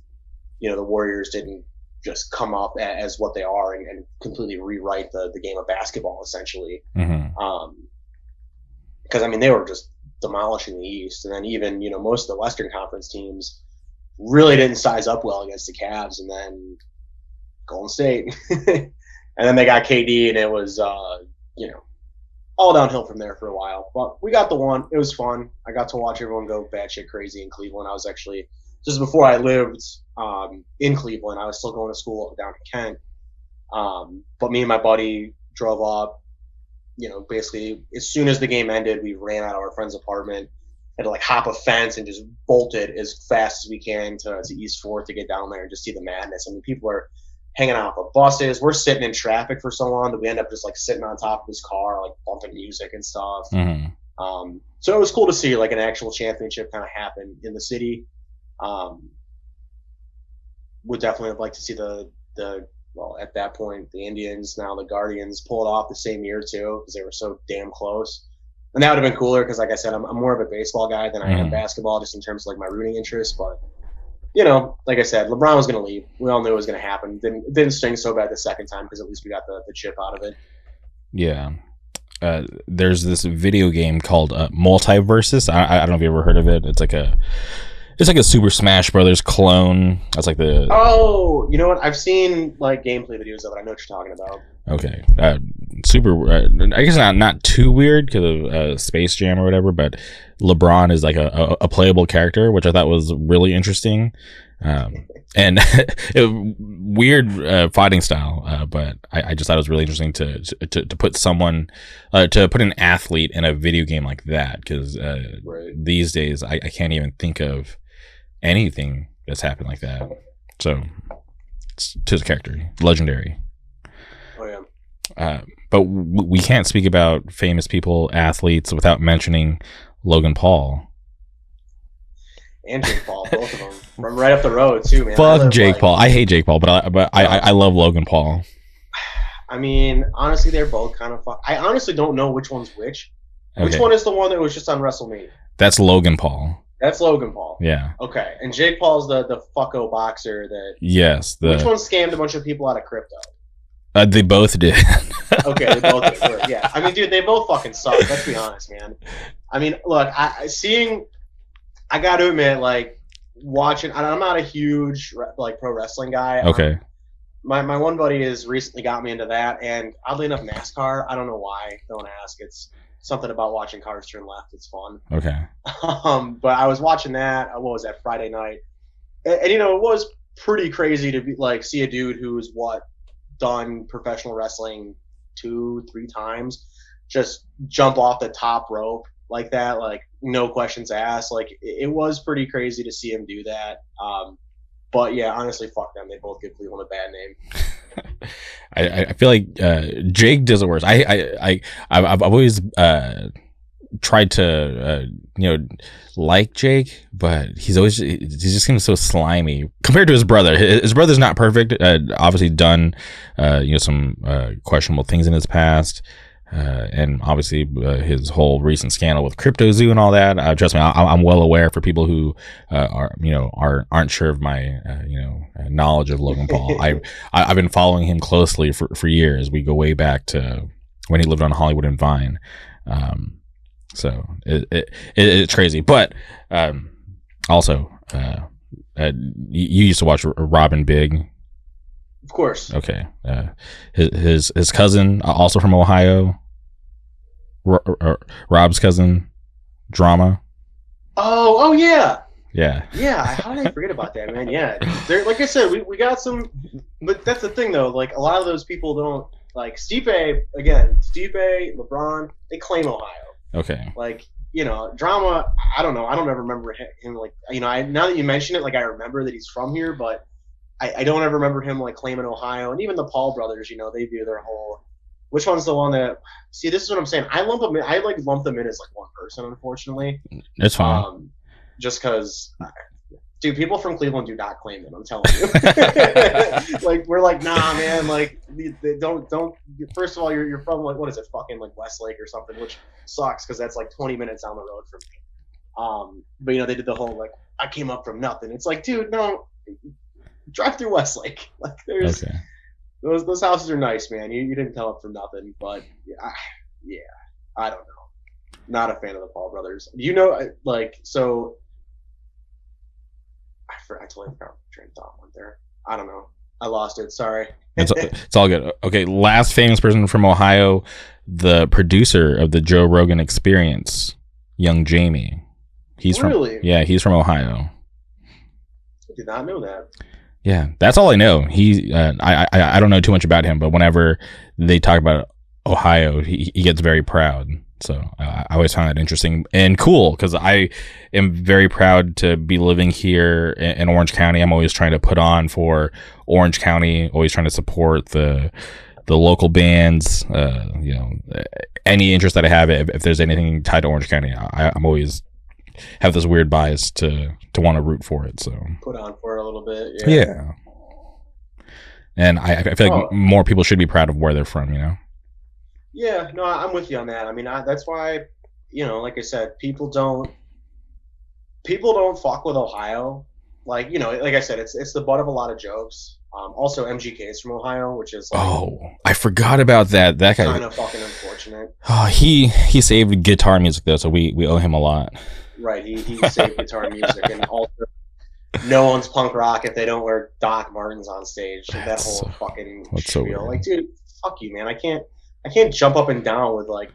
the Warriors didn't just come up as what they are and completely rewrite the game of basketball, essentially. Mm-hmm. Because, they were just demolishing the East. And then even, most of the Western Conference teams really didn't size up well against the Cavs. And then Golden State. And then they got KD, and it was, all downhill from there for a while. But we got the one. It was fun. I got to watch everyone go batshit crazy in Cleveland. I was actually... Just before I lived in Cleveland, I was still going to school down in Kent. But me and my buddy drove up, basically as soon as the game ended, we ran out of our friend's apartment had to like hop a fence and just bolt it as fast as we can to East 4th to get down there and just see the madness. I mean, people are hanging out of buses. We're sitting in traffic for so long that we end up just like sitting on top of his car, like bumping music and stuff. So it was cool to see like an actual championship kind of happen in the city. Would definitely have liked to see the well, at that point, the Indians, now the Guardians, pull it off the same year too, because they were so damn close. And that would have been cooler because, like I said, I'm more of a baseball guy than I am basketball, just in terms of like my rooting interest. But you know, like I said, LeBron was going to leave. We all knew it was going to happen. Didn't sting so bad the second time because at least we got the chip out of it. Yeah. There's this video game called Multiversus. I don't know if you ever heard of it. It's like a Super Smash Brothers clone. That's like the. Oh, you know what? I've seen like gameplay videos of it. I know what you're talking about. Okay, super. I guess not too weird because of Space Jam or whatever. But LeBron is like a playable character, which I thought was really interesting. And weird fighting style, but I just thought it was really interesting to put someone to put an athlete in a video game like that, because these days I can't even think of anything that's happened like that. So it's to his character, legendary. Oh yeah. But we can't speak about famous people, athletes, without mentioning Logan Paul. And Jake Paul, both of them, from right up the road too, man. Fuck Jake Paul. I hate Jake Paul, but I love Logan Paul. I mean, honestly, they're both kind of fuck. I honestly don't know which one's which. Which one is the one that was just on WrestleMania? That's Logan Paul. That's Logan Paul. Yeah. Okay, and Jake Paul's the fucko boxer that. Yes. Which one scammed a bunch of people out of crypto? They both did. Okay, they both did. Yeah, I mean, dude, they both fucking suck. Let's be honest, man. I mean, look, I got to admit, like, watching, I'm not a huge, like, pro wrestling guy. Okay. My one buddy has recently got me into that, and oddly enough, NASCAR, I don't know why, don't ask. It's something about watching cars turn left. It's fun. Okay. But I was watching that, what was that, Friday night? And you know, it was pretty crazy to be, like, see a dude who's, done professional wrestling 2-3 times, just jump off the top rope like that, like no questions asked. Like it was pretty crazy to see him do that. But yeah, honestly, fuck them. They both give Cleveland a bad name. I feel like Jake does it worse. I've always tried to like Jake, but he just seems so slimy compared to his brother. His brother's not perfect. Obviously done some questionable things in his past. And obviously his whole recent scandal with CryptoZoo and all that. Trust me, I'm well aware for people who aren't sure of my knowledge of Logan Paul. I've been following him closely for years. We go way back to when he lived on Hollywood and Vine. So it's crazy. But also, you used to watch Robin Big. Of course. Okay. His cousin, also from Ohio, Rob's cousin, Drama. Oh yeah. Yeah. Yeah. How did I forget about that, man? Yeah. Like I said, we got some, but that's the thing though. Like a lot of those people don't like Stipe. Again, Stipe, LeBron, they claim Ohio. Okay. Like Drama. I don't know. I don't ever remember him like now that you mention it, like I remember that he's from here, but. I don't ever remember him like claiming Ohio, and even the Paul brothers, they do their whole. Which one's the one that? See, this is what I'm saying. I lump them in as like one person, unfortunately. It's fine. Just because, dude, people from Cleveland do not claim them. I'm telling you. Like we're like, nah, man. Like, they don't. First of all, you're from like what is it, fucking like Westlake or something, which sucks because that's like 20 minutes down the road from me. But they did the whole like I came up from nothing. It's like, dude, no. Drive through Westlake. Like there's those houses are nice, man. You didn't come up for nothing, but yeah, I don't know. Not a fan of the Paul brothers. So I totally forgot what train of thought went there. I don't know. I lost it. Sorry. It's all good. Okay, last famous person from Ohio, the producer of the Joe Rogan Experience, Young Jamie. He's from Ohio. I did not know that. Yeah, that's all I know. I don't know too much about him, but whenever they talk about Ohio, he gets very proud. So I always found that interesting and cool, because I am very proud to be living here in Orange County. I'm always trying to put on for Orange County, always trying to support the local bands. You know, any interest that I have, if there's anything tied to Orange County, I'm always have this weird bias to want to root for it. So put on for it a little bit. Yeah. And I feel like more people should be proud of where they're from, you know? Yeah, no, I'm with you on that. I mean, that's why, you know, like I said, people don't fuck with Ohio. Like, you know, like I said, it's the butt of a lot of jokes. Also, MGK is from Ohio, which is like, I forgot about that. That guy kind of fucking unfortunate. Oh, he saved guitar music though, so we owe him a lot. Right, he saved guitar music, and also no one's punk rock if they don't wear Doc Martens on stage. That whole fucking spiel. Like, dude, fuck you, man. I can't jump up and down with like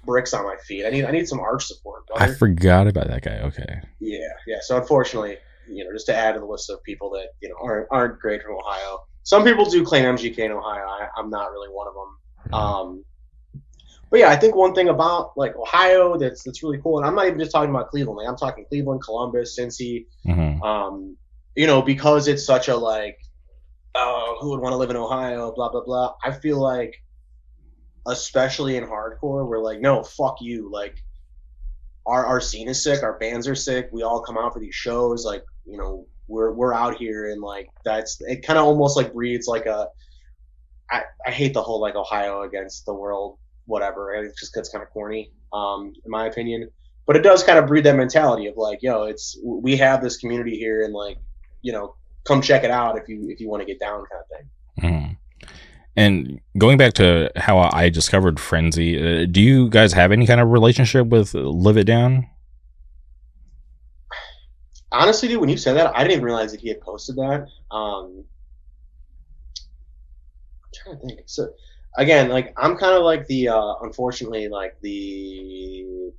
bricks on my feet. I need some arch support, brother. I forgot about that guy. Okay. Yeah. So unfortunately, you know, just to add to the list of people that, you know, aren't great from Ohio. Some people do claim MGK in Ohio. I'm not really one of them. But yeah, I think one thing about like Ohio that's really cool, and I'm not even just talking about Cleveland. Like, I'm talking Cleveland, Columbus, Cincy. Mm-hmm. You know, because it's such a like, who would want to live in Ohio? Blah blah blah. I feel like, especially in hardcore, we're like, no, fuck you. Like, our scene is sick, our bands are sick. We all come out for these shows. Like, you know, we're out here, and like it kind of almost like breeds like I hate the whole like Ohio against the world. Whatever, it just gets kind of corny, in my opinion. But it does kind of breed that mentality of like, yo, we have this community here, and like, you know, come check it out if you want to get down, kind of thing. Mm-hmm. And going back to how I discovered Frenzy, do you guys have any kind of relationship with Live It Down? Honestly, dude, when you said that, I didn't even realize that he had posted that. I'm trying to think. So. Again, like, I'm kind of like the unfortunately, like, the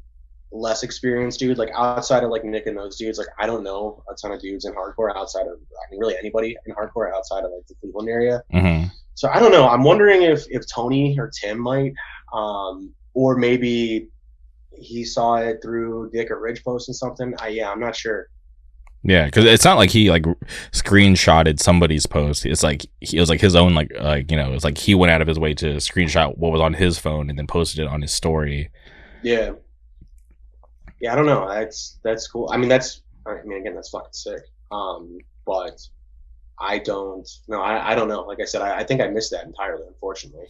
less experienced dude. Like, outside of like Nick and those dudes, like, I don't know a ton of dudes in hardcore outside of, I mean, really anybody in hardcore outside of like the Cleveland area. Mm-hmm. So I don't know. I'm wondering if Tony or Tim might, or maybe he saw it through Dick or Ridge posting something. I'm not sure. Yeah, because it's not like he like screenshotted somebody's post. It's like it was like his own like you know, it's like he went out of his way to screenshot what was on his phone and then posted it on his story. Yeah, I don't know. That's cool. I mean, again, that's fucking sick. But I don't know. I don't know. Like I said, I think I missed that entirely, unfortunately.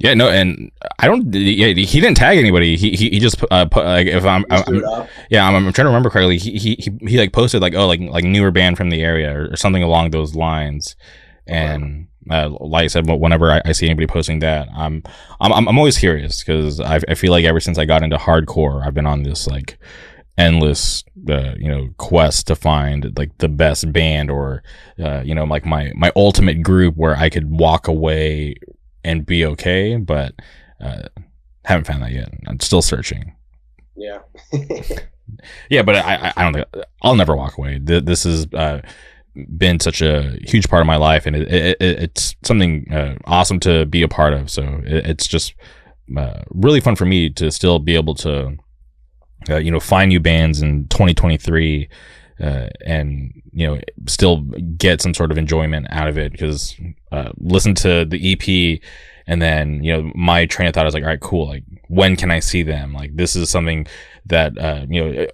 Yeah, no, and I don't. Yeah, he didn't tag anybody. He just put like, if I'm trying to remember correctly. He like posted like, oh, like newer band from the area or something along those lines. And like I said, whenever I see anybody posting that, I'm always curious, because I feel like ever since I got into hardcore, I've been on this like endless you know, quest to find like the best band, or you know, like my ultimate group where I could walk away and be okay, but haven't found that yet. I'm still searching. Yeah. Yeah, but I don't think I'll never walk away. This has been such a huge part of my life, and it's something awesome to be a part of. So it's just really fun for me to still be able to you know, find new bands in 2023 and you know, still get some sort of enjoyment out of it, because listen to the EP, and then, you know, my train of thought is like, all right, cool, like, when can I see them? Like, this is something that you know,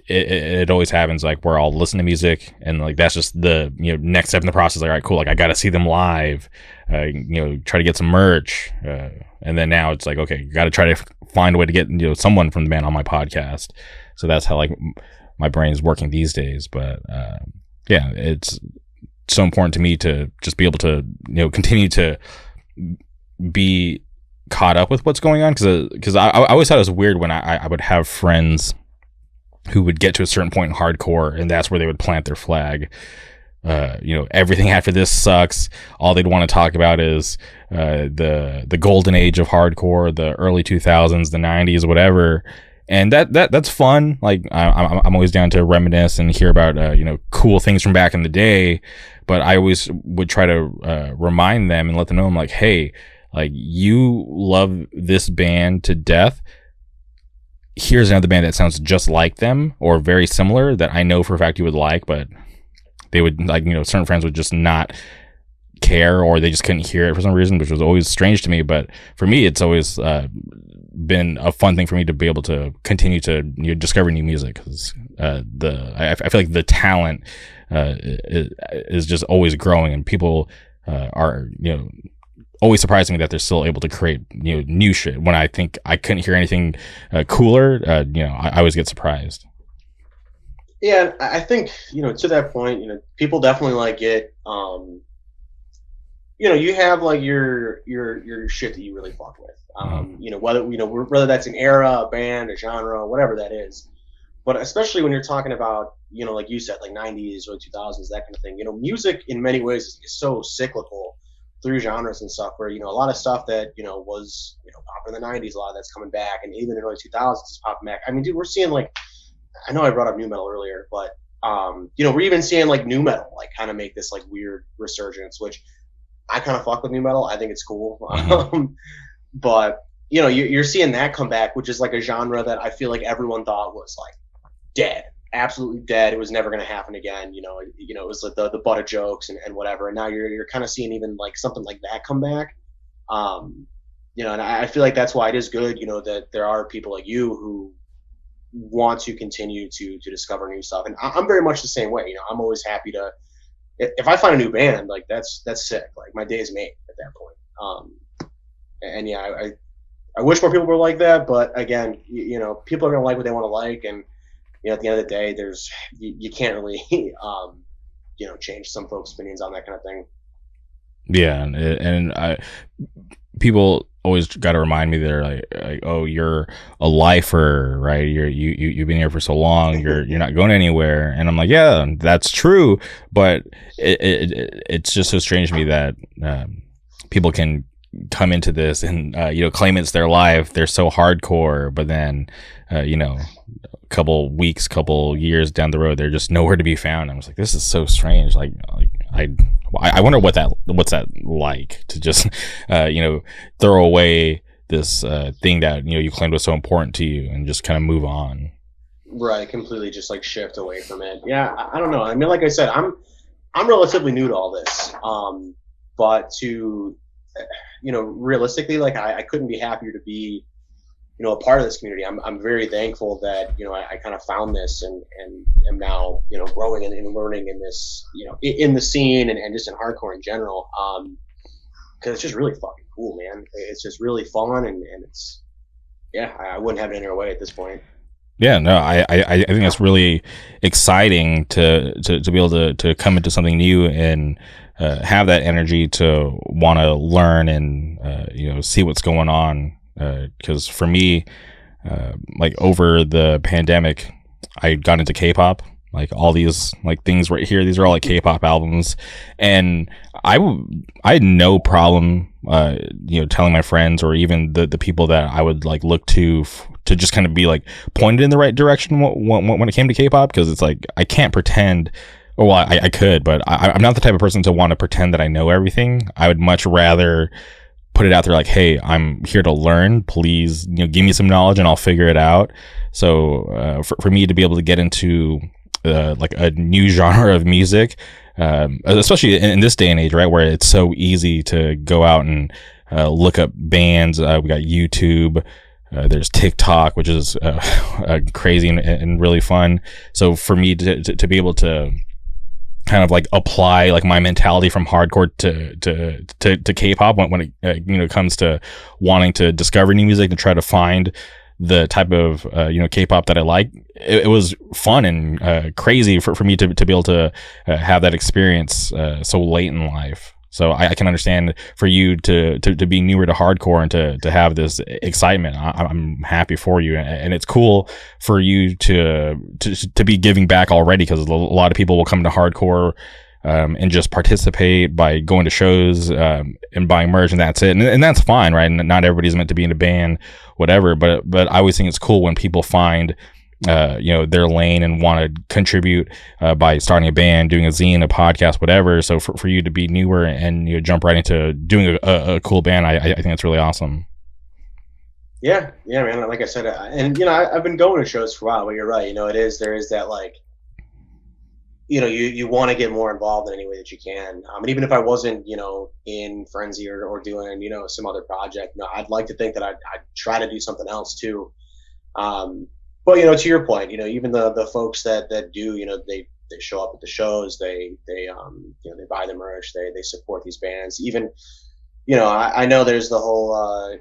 it always happens, like, where I'll listen to music and like that's just the, you know, next step in the process, like, all right, cool, like, I gotta see them live, you know, try to get some merch, and then now it's like, okay, gotta try to find a way to get, you know, someone from the band on my podcast. So that's how like my brain is working these days. But yeah, it's so important to me to just be able to, you know, continue to be caught up with what's going on, because I always thought it was weird when I would have friends who would get to a certain point in hardcore, and that's where they would plant their flag. You know, everything after this sucks. All they'd want to talk about is the golden age of hardcore, the early 2000s, the 90s, whatever. And that's fun. Like, I'm always down to reminisce and hear about you know, cool things from back in the day. But I always would try to remind them and let them know, I'm like, hey, like, you love this band to death. Here's another band that sounds just like them or very similar that I know for a fact you would like, but they would, like, you know, certain friends would just not care, or they just couldn't hear it for some reason, which was always strange to me. But for me, it's always been a fun thing for me to be able to continue to, you know, discover new music, because I feel like the talent is just always growing, and people are, you know, always surprising me that they're still able to create, you know, new shit when I think I couldn't hear anything cooler. You know, I always get surprised. Yeah, I think, you know, to that point, you know, people definitely like it. You know, you have like your shit that you really fuck with. You know, whether that's an era, a band, a genre, whatever that is. But especially when you're talking about, you know, like you said, like 90s, early 2000s, that kind of thing. You know, music in many ways is so cyclical through genres and stuff, where, you know, a lot of stuff that, you know, was, you know, popular in the 90s, a lot of that's coming back, and even in the early 2000s is popping back. I mean, dude, we're seeing, like, I know I brought up new metal earlier, but you know, we're even seeing like new metal like kind of make this like weird resurgence, which I kind of fuck with new metal. I think it's cool. But you know, you're seeing that come back, which is like a genre that I feel like everyone thought was like dead, absolutely dead. It was never going to happen again. You know, it was like the butt of jokes and whatever. And now you're kind of seeing even like something like that come back. You know, and I feel like that's why it is good, you know, that there are people like you who want to continue to discover new stuff. And I'm very much the same way. You know, I'm always happy to, if I find a new band, like that's sick. Like my day is made at that point. And yeah, I wish more people were like that, but again, you know, people are gonna like what they want to like, and you know, at the end of the day, you can't really you know, change some folks' opinions on that kind of thing. Yeah, and people always got to remind me, they're like, oh, you're a lifer, right? You've been here for so long, you're not going anywhere. And I'm like, yeah, that's true, but it's just so strange to me that people can come into this and you know, claim it's their life, they're so hardcore, but then you know, a couple weeks, couple years down the road, they're just nowhere to be found. I'm just like, this is so strange. Like I wonder what's that like, to just you know, throw away this thing that, you know, you claimed was so important to you and just kind of move on. Right, completely just like shift away from it. Yeah, I don't know. I mean, like I said, I'm relatively new to all this, but to, you know, realistically, like I couldn't be happier to be, you know, a part of this community. I'm very thankful that, you know, I kind of found this and am now, you know, growing and learning in this, you know, in the scene and just in hardcore in general. Because it's just really fucking cool, man. It's just really fun, and it's, yeah, I wouldn't have it any other way at this point. Yeah, no, I think that's really exciting to be able to come into something new and have that energy to want to learn and you know, see what's going on. Because for me, like over the pandemic, I got into K-pop. Like all these like things right here, these are all like K-pop albums, and I had no problem, you know, telling my friends or even the people that I would like look to just kind of be like pointed in the right direction when it came to K-pop, because it's like I can't pretend. Well, I could, but I'm not the type of person to want to pretend that I know everything. I would much rather put it out there like, hey, I'm here to learn. Please, you know, give me some knowledge and I'll figure it out. So for me to be able to get into like a new genre of music, especially in this day and age, right, where it's so easy to go out and look up bands. We got YouTube. There's TikTok, which is crazy and really fun. So for me to be able to kind of like apply like my mentality from hardcore to K-pop when it you know, comes to wanting to discover new music and try to find the type of you know, K-pop that I like, it was fun and crazy for me to be able to have that experience so late in life. So I can understand for you to be newer to hardcore and to have this excitement. I'm happy for you, and it's cool for you to be giving back already, because a lot of people will come to hardcore and just participate by going to shows and buying merch, and that's it, and that's fine, right? And not everybody's meant to be in a band, whatever. But I always think it's cool when people find their lane and want to contribute by starting a band, doing a zine, a podcast, whatever. So for you to be newer and jump right into doing a cool band, I think that's really awesome. Yeah, man. Like I said, and I've been going to shows for a while. But you're right. There is that, like, you want to get more involved in any way that you can. And even if I wasn't, in Frenzy or doing, some other project, I'd like to think that I'd try to do something else too. But to your point, even the folks that do, they show up at the shows, they buy the merch, they support these bands. Even, I know there's the whole,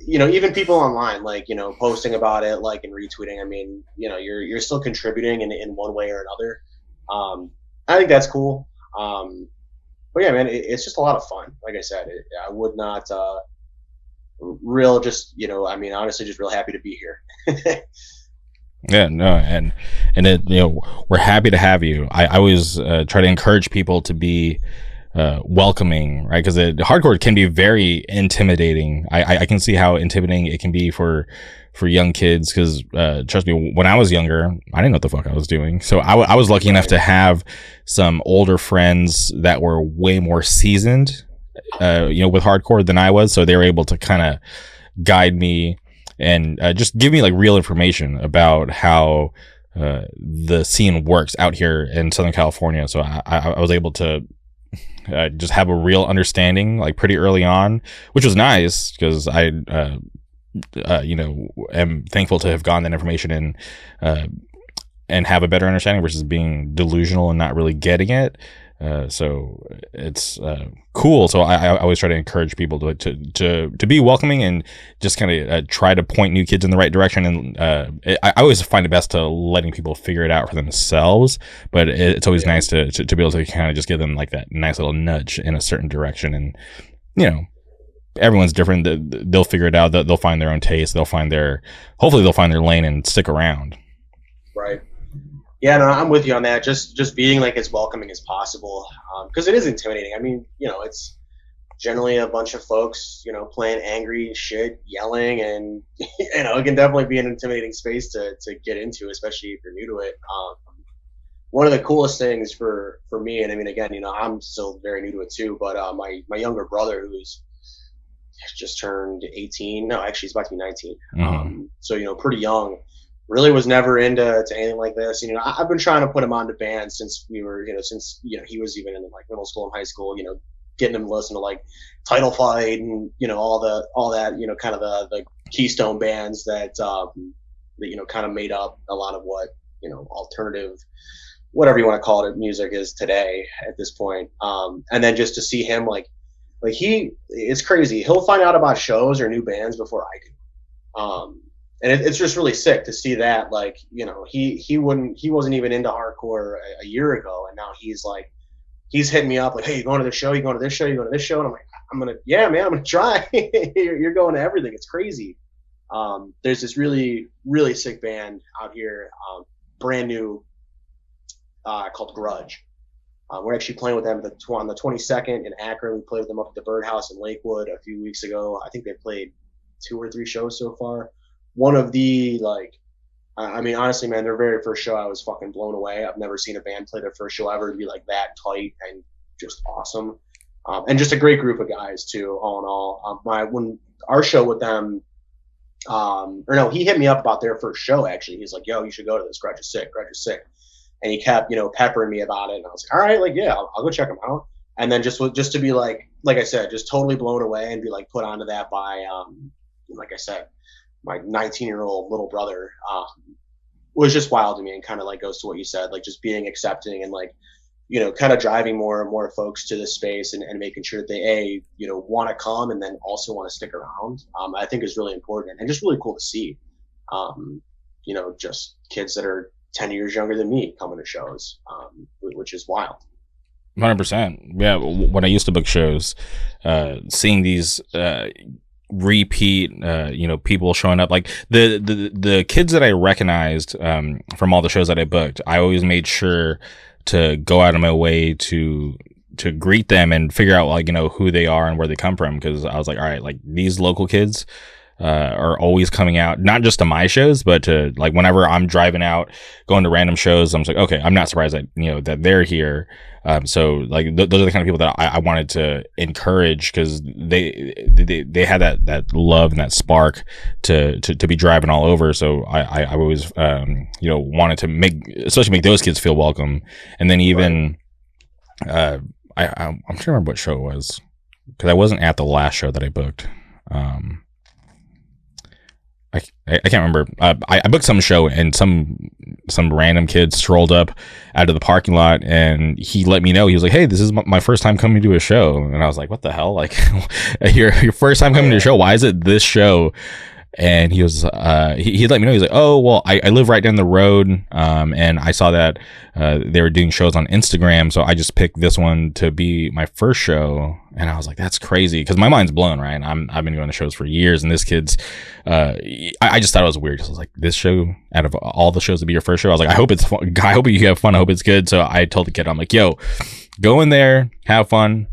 even people online, like, posting about it, like, and retweeting. I mean, you're still contributing in one way or another. I think that's cool. But yeah, man, it's just a lot of fun. Like I said, I would not, honestly, just real happy to be here. Yeah, no, and it, we're happy to have you. I always try to encourage people to be welcoming, right? Because hardcore can be very intimidating. I can see how intimidating it can be for young kids, because trust me, when I was younger, I didn't know what the fuck I was doing. So I was lucky enough to have some older friends that were way more seasoned, with hardcore than I was. So they were able to kind of guide me and just give me like real information about how the scene works out here in Southern California. So I was able to just have a real understanding like pretty early on, which was nice, because I am thankful to have gotten that information and have a better understanding versus being delusional and not really getting it. So it's cool. So I always try to encourage people to be welcoming and just kind of try to point new kids in the right direction. And I always find it best to letting people figure it out for themselves. But it's always nice to be able to kind of just give them like that nice little nudge in a certain direction. And everyone's different. They'll figure it out. They'll find their own taste. Hopefully they'll find their lane and stick around. Right. Yeah, no, I'm with you on that. Just being like as welcoming as possible, because it is intimidating. I mean, it's generally a bunch of folks, playing angry shit, yelling, and it can definitely be an intimidating space to get into, especially if you're new to it. One of the coolest things for me, and I mean, again, I'm still very new to it too, but my younger brother, who's just turned 18, no, actually he's about to be 19, so pretty young. Really was never into anything like this. I've been trying to put him onto bands since we were, since he was even in like middle school and high school. Getting him to listen to like Title Fight and all that kind of the keystone bands that kind of made up a lot of what alternative, whatever you want to call it, music is today at this point. And then just to see him like it's crazy. He'll find out about shows or new bands before I do. And it's just really sick to see that, like, he wasn't even into hardcore a year ago, and now he's hitting me up like, hey, you going to this show? You going to this show? You going to this show? And I'm like, yeah, man, I'm gonna try. You're going to everything. It's crazy. There's this really, really sick band out here, brand new, called Grudge. We're actually playing with them on the 22nd in Akron. We played with them up at the Birdhouse in Lakewood a few weeks ago. I think they played 2 or 3 shows so far. One of the, like, I mean, honestly, man, their very first show, I was fucking blown away. I've never seen a band play their first show ever to be like that tight and just awesome. And just a great group of guys too, all in all. When our show with them, he hit me up about their first show actually. He's like, yo, you should go to this. Grudge is sick. And he kept, peppering me about it. And I was like, all right, like, yeah, I'll go check them out. And then just to be like I said, just totally blown away and be like put onto that by, like I said, my 19-year-old little brother, was just wild to me, and kind of like goes to what you said, like just being accepting and like, kind of driving more and more folks to this space and making sure that they want to come and then also want to stick around. I think is really important and just really cool to see. Just kids that are 10 years younger than me coming to shows, which is wild. 100%. Yeah. When I used to book shows, seeing these, repeat people showing up, like the kids that I recognized from all the shows that I booked, I always made sure to go out of my way to greet them and figure out like who they are and where they come from, because I was like, all right, like these local kids, are always coming out, not just to my shows, but to like whenever I'm driving out, going to random shows. I'm just like, okay, I'm not surprised that that they're here. So like those are the kind of people that I wanted to encourage, because they had that love and that spark to be driving all over. So I always wanted to especially make those kids feel welcome. And then even I'm trying to remember what show it was, because I wasn't at the last show that I booked. I can't remember. I booked some show, and some random kid strolled up out of the parking lot, and he let me know. He was like, "Hey, this is my first time coming to a show," and I was like, "What the hell? Like, your first time coming to a show? Why is it this show?" And he was he let me know. He's like, "Oh, well, I live right down the road, and I saw that they were doing shows on Instagram, so I just picked this one to be my first show." And I was like, "That's crazy," because my mind's blown, right? I've been going to shows for years, and this kid's I just thought it was weird. I was like, this show, out of all the shows to be your first show, I was like, I hope it's fun. I hope you have fun. I hope it's good. So I told the kid, I'm like, "Yo, go in there, have fun,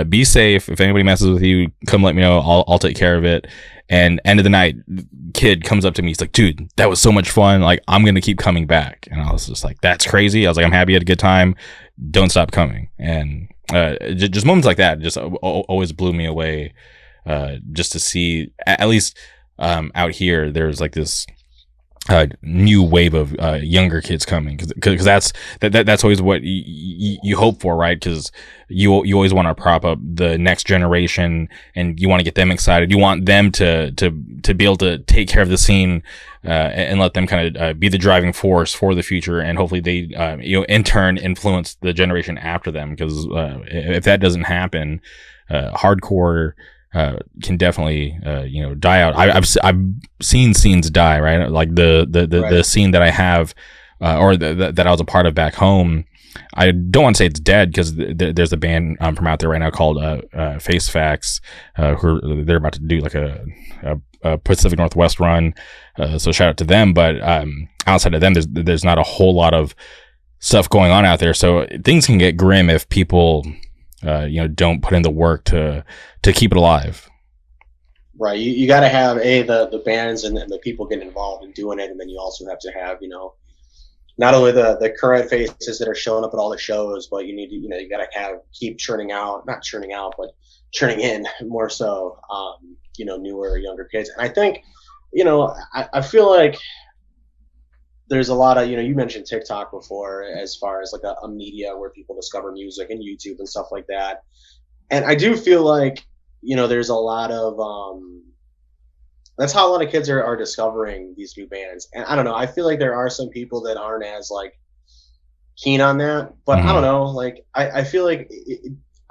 be safe. If anybody messes with you, come let me know. I'll take care of it." And end of the night, kid comes up to me. He's like, "Dude, that was so much fun. Like, I'm going to keep coming back." And I was just like, "That's crazy." I was like, "I'm happy you had a good time. Don't stop coming." And just moments like that just always blew me away. Just to see, at least out here, there's like this new wave of younger kids coming, because that's always what you hope for, right? Because you always want to prop up the next generation, and you want to get them excited. You want them to be able to take care of the scene and let them kind of be the driving force for the future, and hopefully they in turn influence the generation after them. Because if that doesn't happen, hardcore can definitely die out. I've seen scenes die, right? Like the scene that I have or that I was a part of back home. I don't want to say it's dead, because there's a band from out there right now called Face Facts, they're about to do like a Pacific Northwest run, so shout out to them. But outside of them, there's not a whole lot of stuff going on out there, so things can get grim if people don't put in the work to keep it alive. Right. You got to have the bands and the people getting involved in doing it, and then you also have to have not only the current faces that are showing up at all the shows, but you need to you got to keep churning in more so newer, younger kids. And I think I feel like there's a lot of you mentioned TikTok before, as far as like a media where people discover music, and YouTube and stuff like that. And I do feel like there's a lot of that's how a lot of kids are discovering these new bands. And I don't know, I feel like there are some people that aren't as like keen on that, but I don't know, like I feel like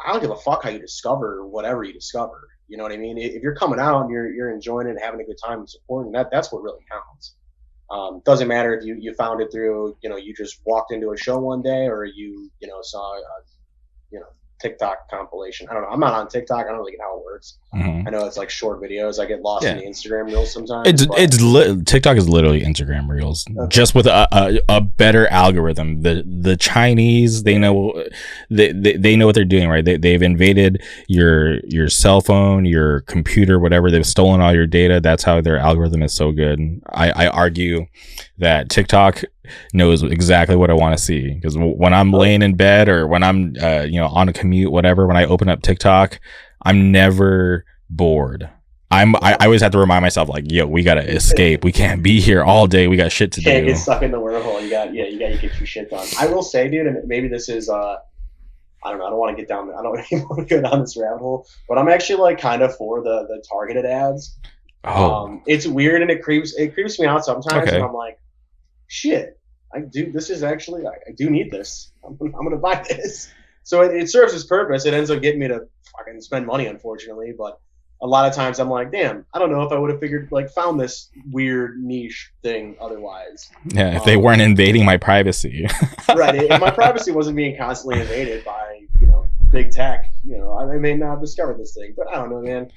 I don't give a fuck how you discover whatever you discover. You know what I mean? If you're coming out and you're enjoying it and having a good time and supporting that's what really counts. Doesn't matter if you found it through you just walked into a show one day, or you saw TikTok compilation. I don't know. I'm not on TikTok. I don't really get how it works. I know it's like short videos. I get lost in the Instagram reels sometimes. TikTok is literally Instagram reels, just with a better algorithm. The Chinese, they know they know what they're doing, right? They've invaded your cell phone, your computer, whatever. They've stolen all your data. That's how their algorithm is so good. I argue that TikTok knows exactly what I want to see, because when I'm laying in bed, or when I'm on a commute, whatever, when I open up TikTok, I'm never bored. I always have to remind myself, like, yo, we gotta escape. We can't be here all day. We got shit to do. Can't get stuck in the wormhole. You got to get your shit done. I will say, dude, and maybe this is I don't know. I don't want to get down. I don't really want to go down this rabbit hole, but I'm actually like kind of for the targeted ads. It's weird, and it creeps me out sometimes, and I'm like, shit, I do need this. I'm gonna buy this. So it serves its purpose. It ends up getting me to fucking spend money, unfortunately. But a lot of times I'm like, damn, I don't know if I would have found this weird niche thing otherwise. Yeah, if they weren't invading my privacy. Right. If my privacy wasn't being constantly invaded by big tech, I may not have discovered this thing. But I don't know, man.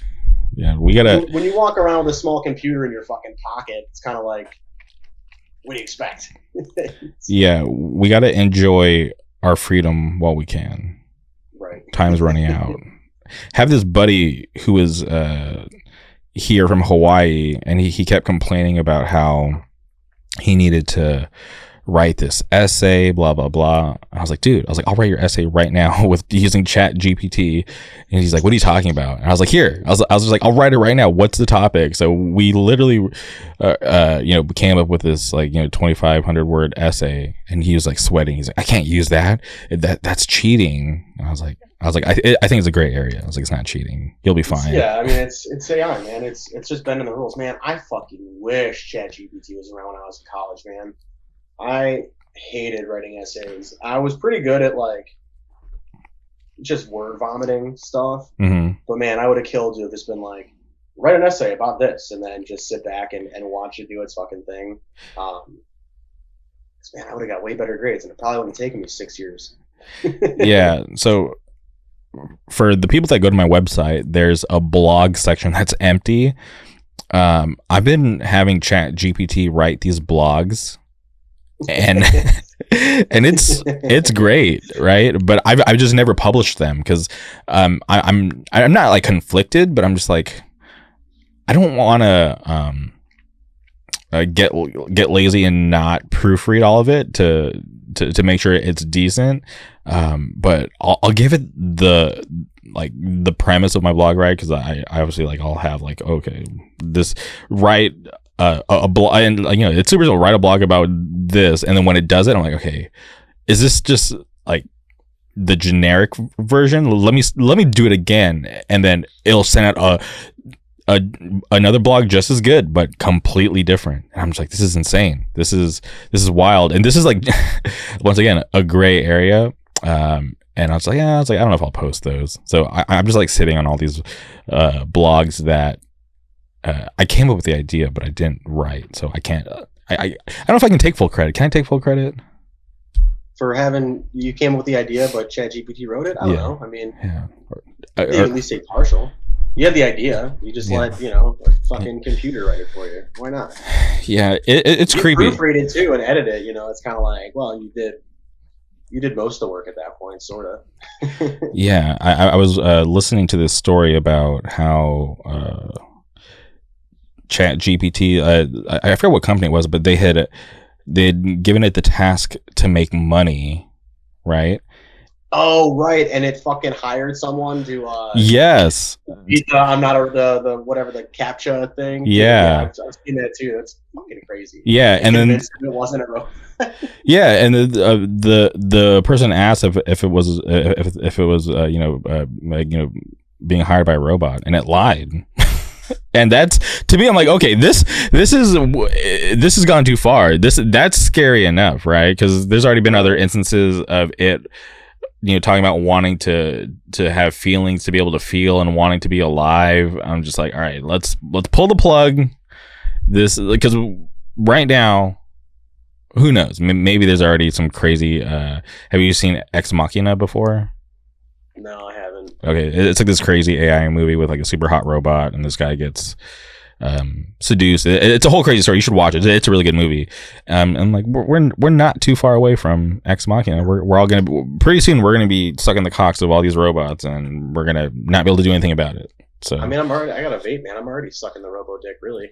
Yeah, we gotta. When you walk around with a small computer in your fucking pocket, it's kind of like, what do you expect? Yeah, we got to enjoy our freedom while we can. Right. Time's running out. Have this buddy who is here from Hawaii, and he kept complaining about how he needed to write this essay, blah blah blah. I was like, dude, I'll write your essay right now with using Chat GPT. And he's like, what are you talking about? And I was like, here. I was just like, I'll write it right now. What's the topic? So we literally came up with this 2,500 word essay, and he was like sweating. He's like, I can't use that. That's cheating. And I was like, I think it's a gray area. I was like, it's not cheating. You'll be fine. Yeah, I mean, it's AI, man. It's just bending the rules, man. I fucking wish ChatGPT was around when I was in college, man. I hated writing essays. I was pretty good at just word vomiting stuff. Mm-hmm. But man, I would have killed to have just been like, write an essay about this, and then just sit back and watch it do its fucking thing. Man, I would have got way better grades, and it probably would have taken me 6 years. Yeah. So for the people that go to my website, there's a blog section that's empty. I've been having Chat GPT write these blogs, and and it's great, right? But I've just never published them because I'm not like conflicted, but I'm just like, I don't want to get lazy and not proofread all of it to make sure it's decent. But I'll give it the premise of my blog, right? Because I obviously I'll have okay, this write a blog, and it's super simple, write a blog about this, and then when it does it, I'm like, okay, is this just the generic version? Let me do it again, and then it'll send out another blog just as good but completely different. And I'm just like, this is insane. This is wild, and this is once again a gray area. And I was like, I don't know if I'll post those. So I'm just sitting on all these blogs that I came up with the idea, but I didn't write. So I can't. I don't know if I can take full credit. Can I take full credit for you came up with the idea, but ChatGPT wrote it? I don't know. I mean, yeah. You at least say partial. You had the idea. You just let a fucking computer write it for you. Why not? Yeah, it's creepy. Proofread it too and edit it. It's kind of like, well, you did most of the work at that point, sort of. Yeah, I was listening to this story about how Chat GPT, I forget what company it was, but they'd given it the task to make money, right? Oh, right, and it fucking hired someone to yes, I'm not the whatever the CAPTCHA thing. Yeah, I've seen that too. That's fucking crazy. Yeah, and then it wasn't a robot. Yeah, and the person asked if it was being hired by a robot, and it lied. And that's, to me, I'm like, okay, this has gone too far. That's scary enough, right? Because there's already been other instances of it, talking about wanting to have feelings, to be able to feel, and wanting to be alive. I'm just like, all right, let's pull the plug. This, because right now, who knows? Maybe there's already some crazy. Have you seen Ex Machina before? No, I haven't. Okay, it's this crazy AI movie with a super hot robot, and this guy gets seduced. It's a whole crazy story. You should watch it. It's a really good movie. And we're not too far away from Ex Machina. We're all pretty soon we're gonna be stuck in the cocks of all these robots, and we're gonna not be able to do anything about it. So I mean, I got a vape, man. I'm already stuck in the robo dick, really.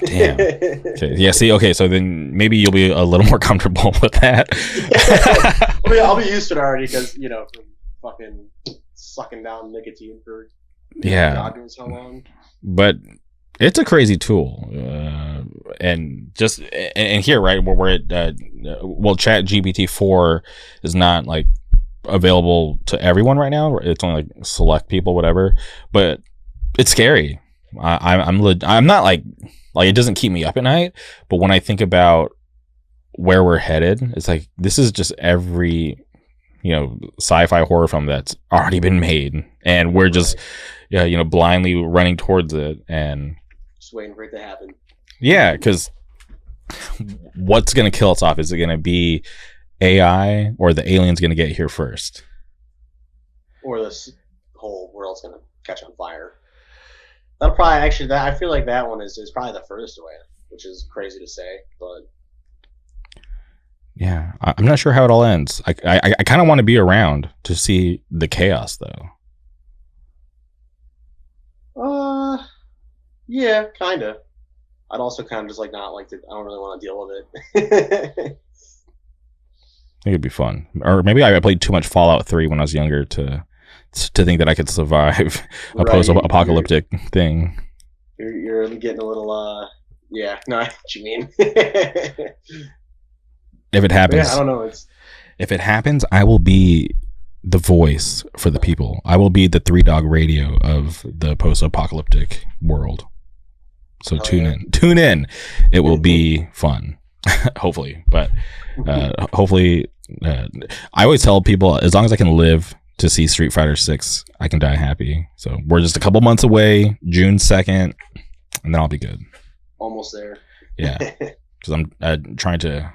Damn. Okay. Yeah. See. Okay. So then maybe you'll be a little more comfortable with that. I'll be used to it already because from fucking sucking down nicotine for God knows how long. But it's a crazy tool, and here, right, where we're at, Chat GPT 4 is not available to everyone right now. It's only select people, whatever. But it's scary. I'm not it doesn't keep me up at night, but when I think about where we're headed, it's this is just every sci-fi horror film that's already been made, and we're just blindly running towards it and just waiting for it to happen. Yeah, because what's gonna kill us off? Is it gonna be AI, or the aliens gonna get here first, or this whole world's gonna catch on fire? That'll probably I feel like that one is probably the furthest away, which is crazy to say, but yeah, I'm not sure how it all ends. I kind of want to be around to see the chaos, though. Yeah, kind of. I'd also kind of just like not like to. I don't really want to deal with it. I think it'd be fun. Or maybe I played too much Fallout 3 when I was younger to think that I could survive a post-apocalyptic thing. You're getting a little yeah, no, I know what you mean. If it happens, I don't know. If it happens, I will be the voice for the people. I will be the 3-dog radio of the post-apocalyptic world. So tune in. It will be fun, hopefully. But hopefully, I always tell people, as long as I can live to see Street Fighter 6, I can die happy. So we're just a couple months away, June 2nd, and then I'll be good. Almost there. Yeah, because I'm trying to.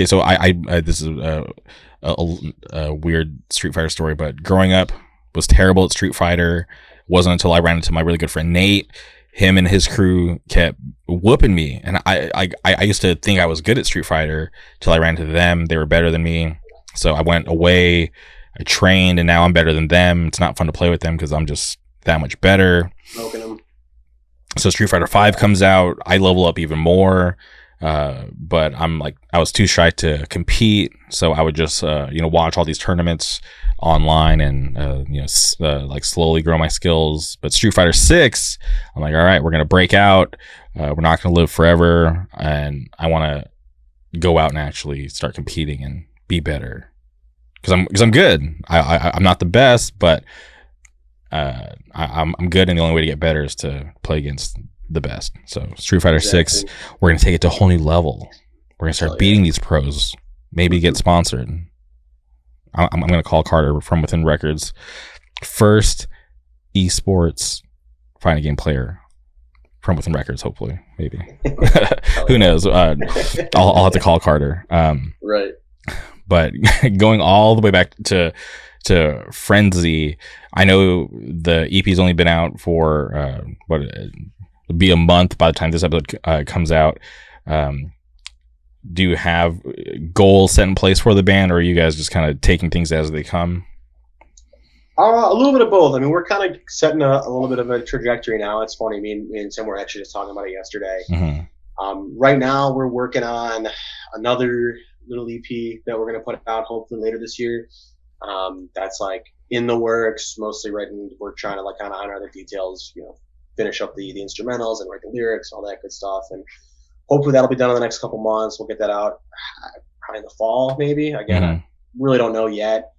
So I this is a weird Street Fighter story, but growing up was terrible at Street Fighter. Wasn't until I ran into my really good friend Nate. Him and his crew kept whooping me, and I used to think I was good at Street Fighter till I ran into them. They were better than me, so I went away. I trained, and now I'm better than them. It's not fun to play with them because I'm just that much better. Smoking them. So Street Fighter 5 comes out. I level up even more. But I was too shy to compete, so I would just watch all these tournaments online and like slowly grow my skills. But Street Fighter 6, I'm like, all right, we're gonna break out. We're not gonna live forever, and I want to go out and actually start competing and be better because I'm good. I'm not the best, but I'm good, and the only way to get better is to play against the best. So Street Fighter 6, we're gonna take it to a whole new level. We're gonna start beating these pros, maybe get sponsored. I'm gonna call Carter from Within Records first esports fighting game player from Within Records, hopefully, maybe. Who knows? I'll have to call Carter. Right. But going all the way back to Frenzy, I know the EP's only been out for be a month by the time this episode comes out. Do you have goals set in place for the band, or are you guys just kind of taking things as they come? A little bit of both. I mean, we're kind of setting a little bit of a trajectory now. It's funny. Me and Tim were actually just talking about it yesterday. Mm-hmm. Right now, we're working on another little EP that we're going to put out hopefully later this year. That's like in the works, mostly writing. We're trying to like kind of honor the details, finish up the instrumentals and write the lyrics, all that good stuff. And hopefully that'll be done in the next couple months. We'll get that out probably in the fall, maybe. Again, I really don't know yet.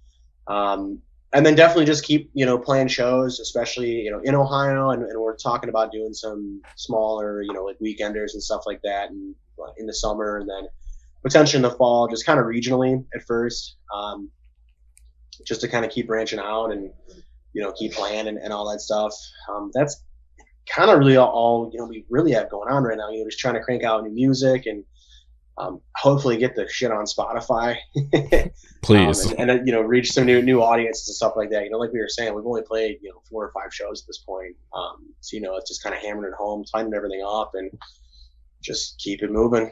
And then definitely just keep, playing shows, especially, in Ohio. And we're talking about doing some smaller, like weekenders and stuff like that in the summer, and then potentially in the fall, just kind of regionally at first, just to kind of keep branching out and, keep playing and all that stuff. That's kind of really all we really have going on right now. Just trying to crank out new music and hopefully get the shit on Spotify. Please. And reach some new audiences and stuff like that. Like we were saying, we've only played 4 or 5 shows at this point. So it's just kind of hammering it home, tightening everything up, and just keep it moving.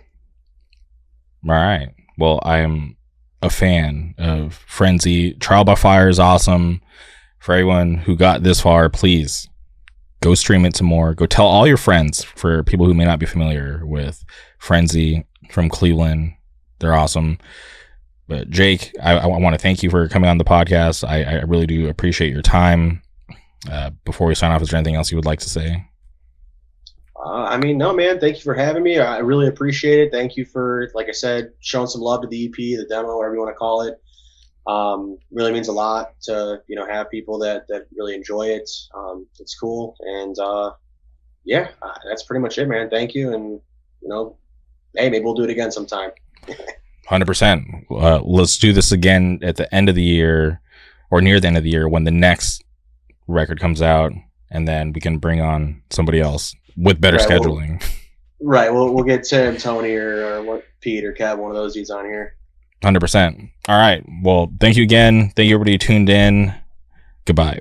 All right. Well, I am a fan of Frenzy. Trial by Fire is awesome. For everyone who got this far, please go stream it some more. Go tell all your friends, for people who may not be familiar with Frenzy from Cleveland. They're awesome. But Jake, I want to thank you for coming on the podcast. I really do appreciate your time. Before we sign off, is there anything else you would like to say? No, man. Thank you for having me. I really appreciate it. Thank you for, like I said, showing some love to the EP, the demo, whatever you want to call it. Really means a lot to, have people that really enjoy it. It's cool. And, that's pretty much it, man. Thank you. And, hey, maybe we'll do it again sometime. 100%. Let's do this again at the end of the year, or near the end of the year, when the next record comes out, and then we can bring on somebody else with better scheduling. We'll get Tim, Tony, or Pete or Kev, one of those dudes on here. 100%. All right. Well, thank you again. Thank you, everybody who tuned in. Goodbye.